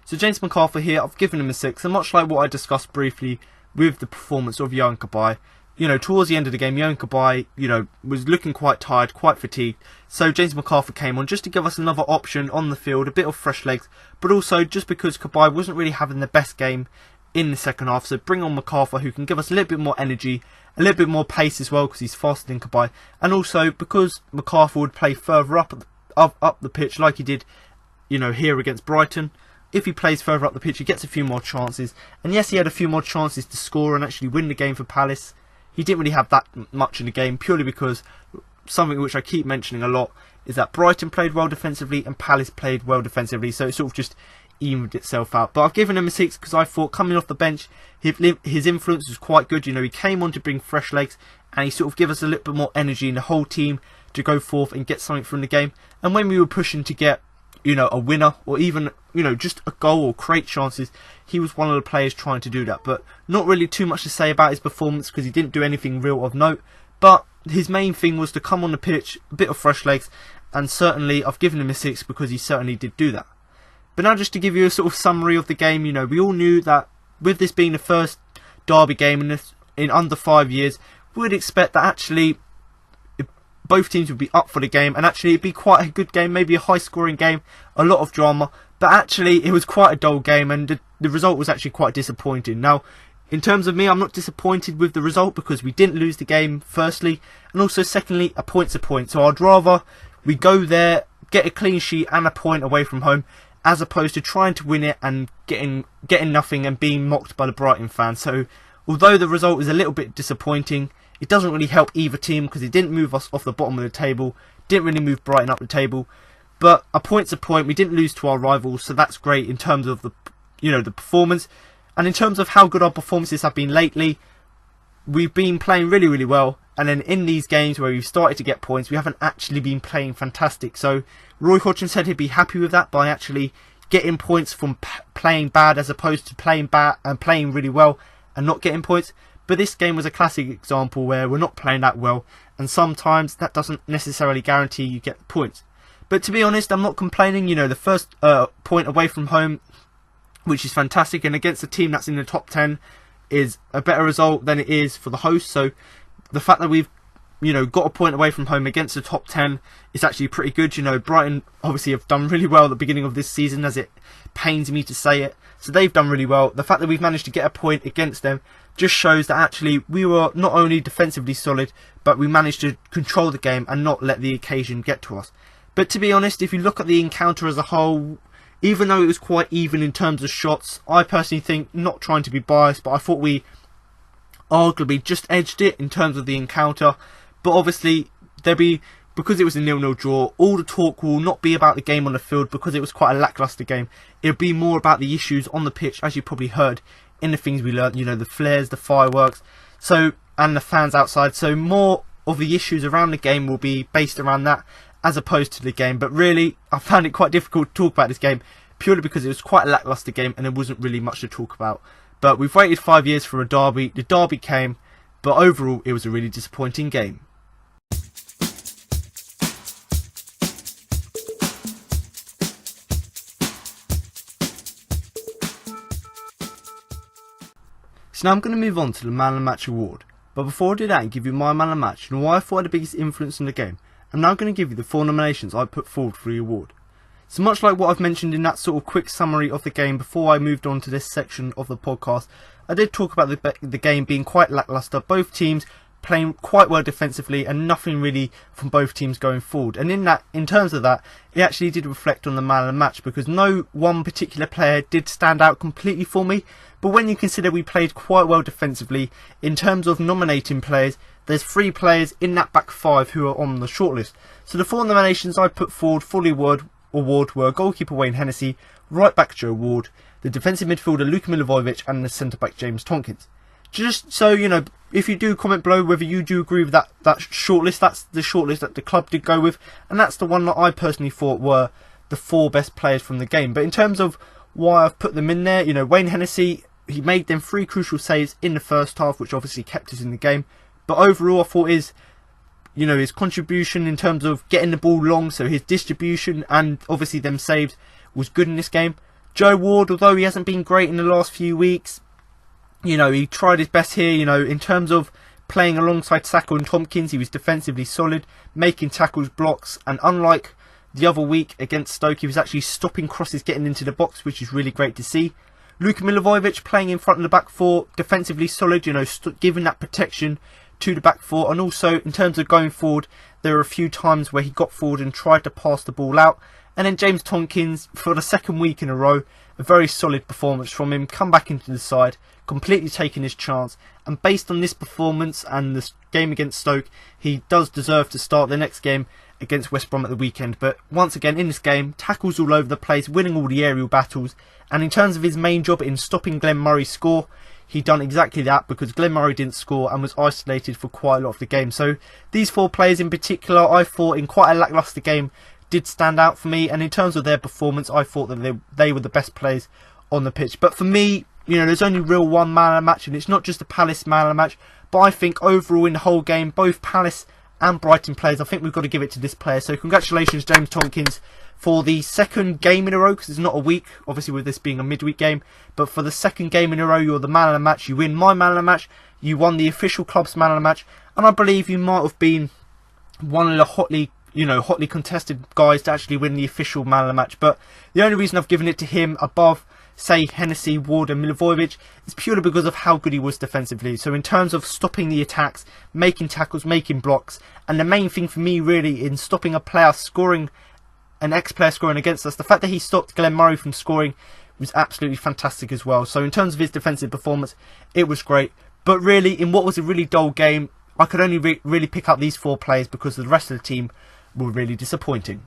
So James McArthur here, I've given him a 6, and much like what I discussed briefly with the performance of Yohan Cabaye, you know, towards the end of the game, Yohan Cabaye, you know, was looking quite tired, quite fatigued. So James McArthur came on just to give us another option on the field, a bit of fresh legs, but also just because Cabaye wasn't really having the best game in the second half. So bring on McArthur, who can give us a little bit more energy, a little bit more pace as well, because he's faster than Cabaye, and also because McArthur would play further up the pitch like he did, you know, here against Brighton. If he plays further up the pitch, he gets a few more chances. And yes, he had a few more chances to score and actually win the game for Palace. He didn't really have that much in the game, purely because something which I keep mentioning a lot is that Brighton played well defensively and Palace played well defensively. So it sort of just evened itself out. But I've given him a 6 because I thought coming off the bench, his influence was quite good. You know, he came on to bring fresh legs, and he sort of gave us a little bit more energy in the whole team to go forth and get something from the game. And when we were pushing to get, you know, a winner, or even, you know, just a goal or create chances, he was one of the players trying to do that. But not really too much to say about his performance, because he didn't do anything real of note. But his main thing was to come on the pitch, a bit of fresh legs, and certainly I've given him a 6 because he certainly did do that. But now just to give you a sort of summary of the game, you know, we all knew that with this being the first derby game in under 5 years, we would expect that actually both teams would be up for the game, and actually it'd be quite a good game, maybe a high scoring game, a lot of drama. But actually it was quite a dull game, and the result was actually quite disappointing. Now, in terms of me, I'm not disappointed with the result because we didn't lose the game, firstly, and also secondly, a point's a point. So I'd rather we go there, get a clean sheet and a point away from home, as opposed to trying to win it and getting nothing and being mocked by the Brighton fans. So although the result is a little bit disappointing, it doesn't really help either team because it didn't move us off the bottom of the table, didn't really move Brighton up the table. But a point's a point. We didn't lose to our rivals, so that's great in terms of the, you know, the performance. And in terms of how good our performances have been lately, we've been playing really, really well. And then in these games where we've started to get points, we haven't actually been playing fantastic. So Roy Hodgson said he'd be happy with that by actually getting points from playing bad as opposed to playing bad and playing really well and not getting points. But this game was a classic example where we're not playing that well, and sometimes that doesn't necessarily guarantee you get points. But to be honest, I'm not complaining. You know, the first point away from home, which is fantastic, and against a team that's in the top 10, is a better result than it is for the host. So the fact that we've got a point away from home against the top 10 is actually pretty good. Brighton obviously have done really well at the beginning of this season, as it pains me to say it. So they've done really well. The fact that we've managed to get a point against them just shows that actually we were not only defensively solid, but we managed to control the game and not let the occasion get to us. But to be honest, if you look at the encounter as a whole, even though it was quite even in terms of shots, I personally think, not trying to be biased, but I thought we arguably just edged it in terms of the encounter. But obviously, because it was a 0-0 draw, all the talk will not be about the game on the field because it was quite a lacklustre game. It'll be more about the issues on the pitch, as you probably heard in the things we learned, the flares, the fireworks, and the fans outside. So more of the issues around the game will be based around that as opposed to the game. But really, I found it quite difficult to talk about this game purely because it was quite a lacklustre game and there wasn't really much to talk about. But we've waited 5 years for a derby. The derby came, but overall it was a really disappointing game. So now I'm going to move on to the Man of the Match award. But before I do that and give you my Man of the Match and why I thought I had the biggest influence on the game, I'm now going to give you the 4 nominations I put forward for the award. So much like what I've mentioned in that sort of quick summary of the game before I moved on to this section of the podcast, I did talk about the game being quite lacklustre, both teams playing quite well defensively and nothing really from both teams going forward. And in terms of that, it actually did reflect on the Man of the Match because no one particular player did stand out completely for me. But when you consider we played quite well defensively, in terms of nominating players, there's 3 players in that back 5 who are on the shortlist. So the 4 nominations I put forward for the award were goalkeeper Wayne Hennessey, right back Joe Ward, the defensive midfielder Luka Milivojevic and the centre back James Tompkins. Just so if you do comment below whether you do agree with that shortlist, that's the shortlist that the club did go with, and that's the one that I personally thought were the 4 best players from the game. But in terms of why I've put them in there, Wayne Hennessey, he made them 3 crucial saves in the first half, which obviously kept us in the game. But overall, I thought his contribution in terms of getting the ball long, so his distribution and obviously them saves was good in this game. Joe Ward, although he hasn't been great in the last few weeks, he tried his best here. In terms of playing alongside Sakho and Tompkins, he was defensively solid, making tackles, blocks, and unlike the other week against Stoke, he was actually stopping crosses getting into the box, which is really great to see. Luka Milivojevic playing in front of the back 4, defensively solid, giving that protection to the back 4, and also in terms of going forward, there were a few times where he got forward and tried to pass the ball out. And then James Tompkins, for the second week in a row, a very solid performance from him, come back into the side, completely taking his chance, and based on this performance and this game against Stoke, he does deserve to start the next game against West Brom at the weekend. But once again in this game, tackles all over the place, winning all the aerial battles, and in terms of his main job in stopping Glenn Murray's score, he done exactly that because Glenn Murray didn't score and was isolated for quite a lot of the game. So these 4 players in particular, I thought in quite a lacklustre game, did stand out for me, and in terms of their performance, I thought that they were the best players on the pitch. But for me, there's only real one Man of the Match, and it's not just the Palace Man of the Match, but I think overall in the whole game, both Palace and Brighton players, I think we've got to give it to this player. So congratulations, James Tompkins, for the second game in a row, because it's not a week, obviously with this being a midweek game, but for the second game in a row, you're the Man of the Match. You win my Man of the Match, you won the official club's Man of the Match, and I believe you might have been one of the hotly contested guys to actually win the official Man of the Match. But the only reason I've given it to him above, say, Hennessey, Ward and Milivojevic is purely because of how good he was defensively. So in terms of stopping the attacks, making tackles, making blocks, and the main thing for me really in stopping a player scoring, an ex-player scoring against us, the fact that he stopped Glenn Murray from scoring was absolutely fantastic as well. So in terms of his defensive performance, it was great. But really, in what was a really dull game, I could only really pick up these 4 players because the rest of the team were really disappointing.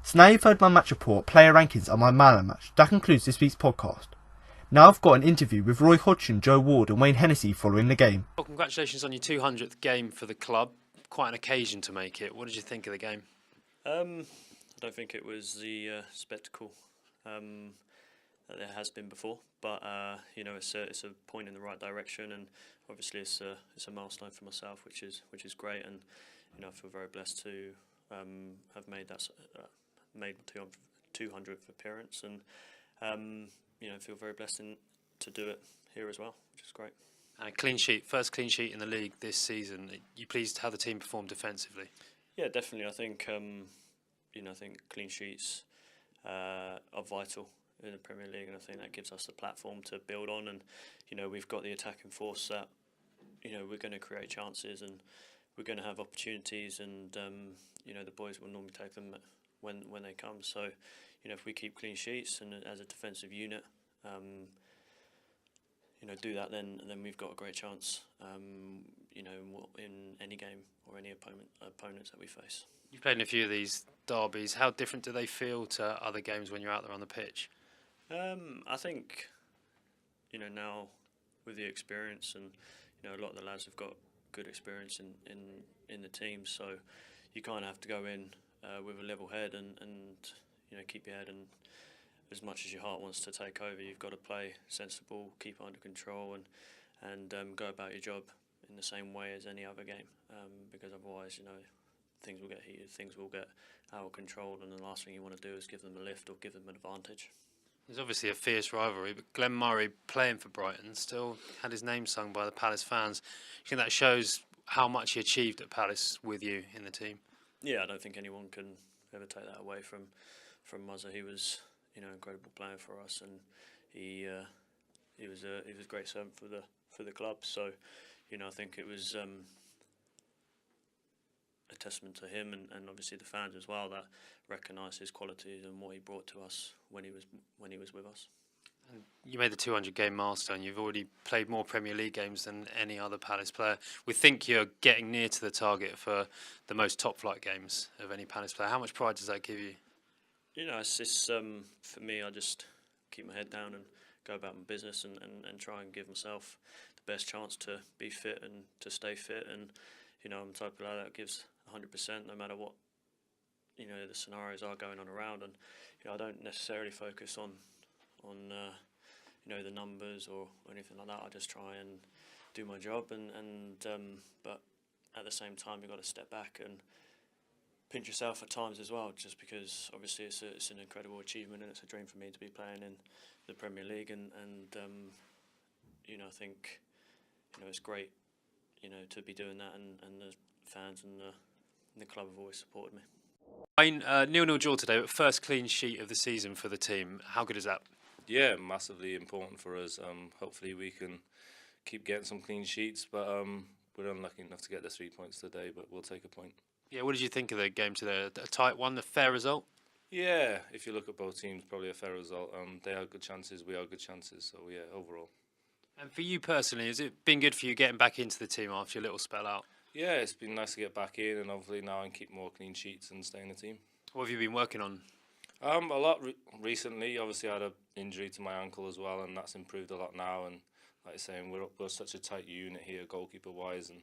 So now you've heard my match report, player rankings and my Man of the Match. That concludes this week's podcast. Now I've got an interview with Roy Hodgson, Joe Ward and Wayne Hennessey following the game. Well, congratulations on your 200th game for the club. Quite an occasion to make it. What did you think of the game? I don't think it was the spectacle that there has been before, but it's a point in the right direction, and obviously it's a milestone for myself, which is great, and I feel very blessed to have made that made 200th appearance, and feel very blessed in to do it here as well, which is great. And clean sheet, first clean sheet in the league this season. Are you pleased how the team performed defensively? Yeah, definitely. I think I think clean sheets are vital in the Premier League, and I think that gives us the platform to build on. And we've got the attacking force that we're going to create chances and we're going to have opportunities, and the boys will normally take them when they come. So if we keep clean sheets and as a defensive unit, do that, then we've got a great chance. In any game or any opponents that we face. You've played in a few of these derbies. How different do they feel to other games when you're out there on the pitch? I think now with the experience, and a lot of the lads have got good experience in the team, so you kind of have to go in with a level head and keep your head, and as much as your heart wants to take over, you've got to play sensible, keep it under control, and go about your job in the same way as any other game, because otherwise things will get heated, things will get out of control, and the last thing you want to do is give them a lift or give them an advantage. There's obviously a fierce rivalry, but Glenn Murray, playing for Brighton, still had his name sung by the Palace fans. Do you think that shows how much he achieved at Palace with you in the team? Yeah, I don't think anyone can ever take that away from Muzza. He was an incredible player for us, and he was a great servant for the club. So I think it was a testament to him and obviously the fans as well that recognised his qualities and what he brought to us when he was with us. And you made the 200-game milestone. You've already played more Premier League games than any other Palace player. We think you're getting near to the target for the most top-flight games of any Palace player. How much pride does that give you? It's for me, I just keep my head down and go about my business and try and give myself the best chance to be fit and to stay fit. And I'm the type of player that gives 100% no matter what the scenarios are going on around. And I don't necessarily focus on the numbers or anything like that. I just try and do my job, but at the same time you've got to step back and pinch yourself at times as well, just because obviously it's an incredible achievement and it's a dream for me to be playing in the Premier League, and I think it's great to be doing that, and the fans and the club have always supported me. 0-0 draw today, but first clean sheet of the season for the team. How good is that? Yeah, massively important for us. Hopefully we can keep getting some clean sheets, but we're unlucky enough to get the 3 points today, but we'll take a point. Yeah, what did you think of the game today? A tight one, a fair result? Yeah, if you look at both teams, probably a fair result. They have good chances, we have good chances, so yeah, overall. And for you personally, has it been good for you getting back into the team after your little spell out? Yeah, it's been nice to get back in, and hopefully now I can keep more clean sheets and stay in the team. What have you been working on? A lot recently. Obviously, I had an injury to my ankle as well, and that's improved a lot now. And like I saying, we're such a tight unit here, goalkeeper-wise, and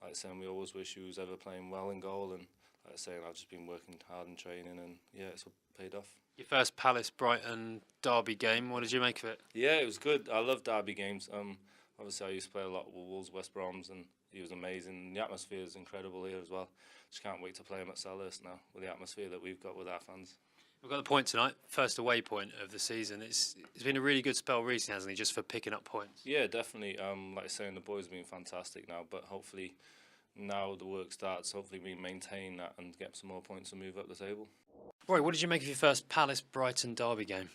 like I saying, we always wish who was ever playing well in goal. And like I saying, I've just been working hard and training, and yeah, it's paid off. Your first Palace-Brighton derby game. What did you make of it? Yeah, it was good. I love derby games. Obviously, I used to play a lot with Wolves, West Broms, and he was amazing. The atmosphere is incredible here as well. Just can't wait to play him at Selhurst now with the atmosphere that we've got with our fans. We've got the point tonight, first away point of the season. It's been a really good spell recently, hasn't it, just for picking up points? Yeah, definitely. Like I was saying, the boys have been fantastic now, but hopefully now the work starts, hopefully we maintain that and get some more points and move up the table. Roy, what did you make of your first Palace-Brighton derby game?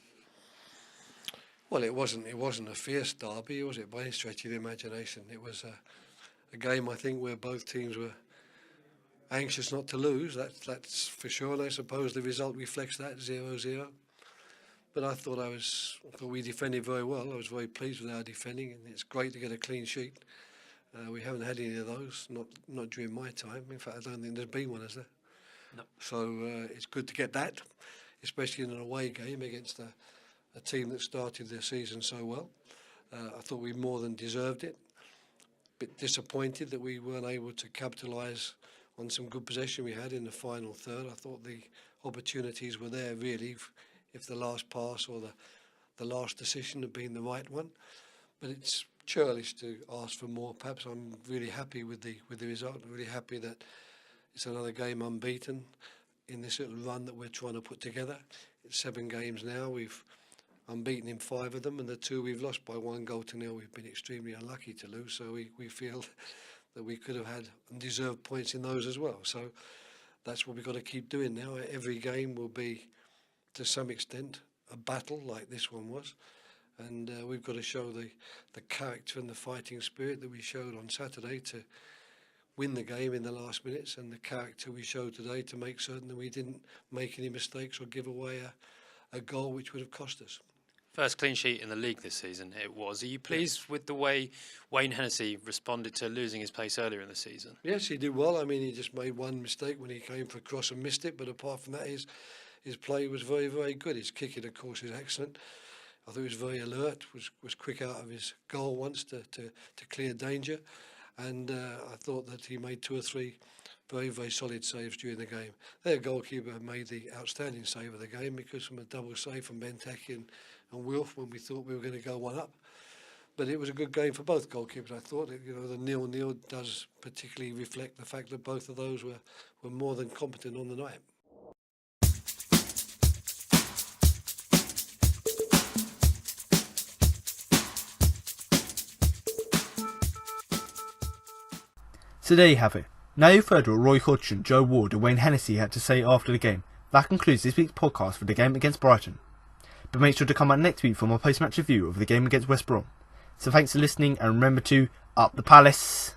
Well, it wasn't a fierce derby, was it, by any stretch of the imagination? It was a game, I think, where both teams were anxious not to lose, that's for sure, and I suppose the result reflects that, 0-0. But I thought we defended very well. I was very pleased with our defending, and it's great to get a clean sheet. We haven't had any of those, not during my time. In fact, I don't think there's been one, has there? No. So it's good to get that, especially in an away game against a team that started their season so well. I thought we more than deserved it. Bit disappointed that we weren't able to capitalise on some good possession we had in the final third. I thought the opportunities were there, really, if the last pass or the last decision had been the right one. But it's churlish to ask for more. Perhaps I'm really happy with the result. I'm really happy that it's another game unbeaten in this little run that we're trying to put together. It's 7 games now. We've unbeaten in 5 of them, and the 2 we've lost by 1-0. We've been extremely unlucky to lose, so we feel that we could have had and deserved points in those as well. So that's what we've got to keep doing now. Every game will be, to some extent, a battle like this one was. And we've got to show the character and the fighting spirit that we showed on Saturday to win the game in the last minutes, and the character we showed today to make certain that we didn't make any mistakes or give away a goal which would have cost us. First clean sheet in the league this season it was. Are you pleased with the way Wayne Hennessey responded to losing his place earlier in the season? Yes, he did well. I mean, he just made one mistake when he came for a cross and missed it, but apart from that, his play was very, very good. His kicking, of course, is excellent. I thought he was very alert, was quick out of his goal once to clear danger, and I thought that he made 2 or 3 very, very solid saves during the game. Their goalkeeper made the outstanding save of the game, because from a double save from Benteke and Wilf when we thought we were going to go 1 up. But it was a good game for both goalkeepers. I thought that, the 0-0 does particularly reflect the fact that both of those were more than competent on the night. So there you have it. Now you've heard what Roy Hodgson, Joe Ward and Wayne Hennessey had to say after the game. That concludes this week's podcast for the game against Brighton. But make sure to come back next week for my post-match review of the game against West Brom. So thanks for listening, and remember to up the Palace.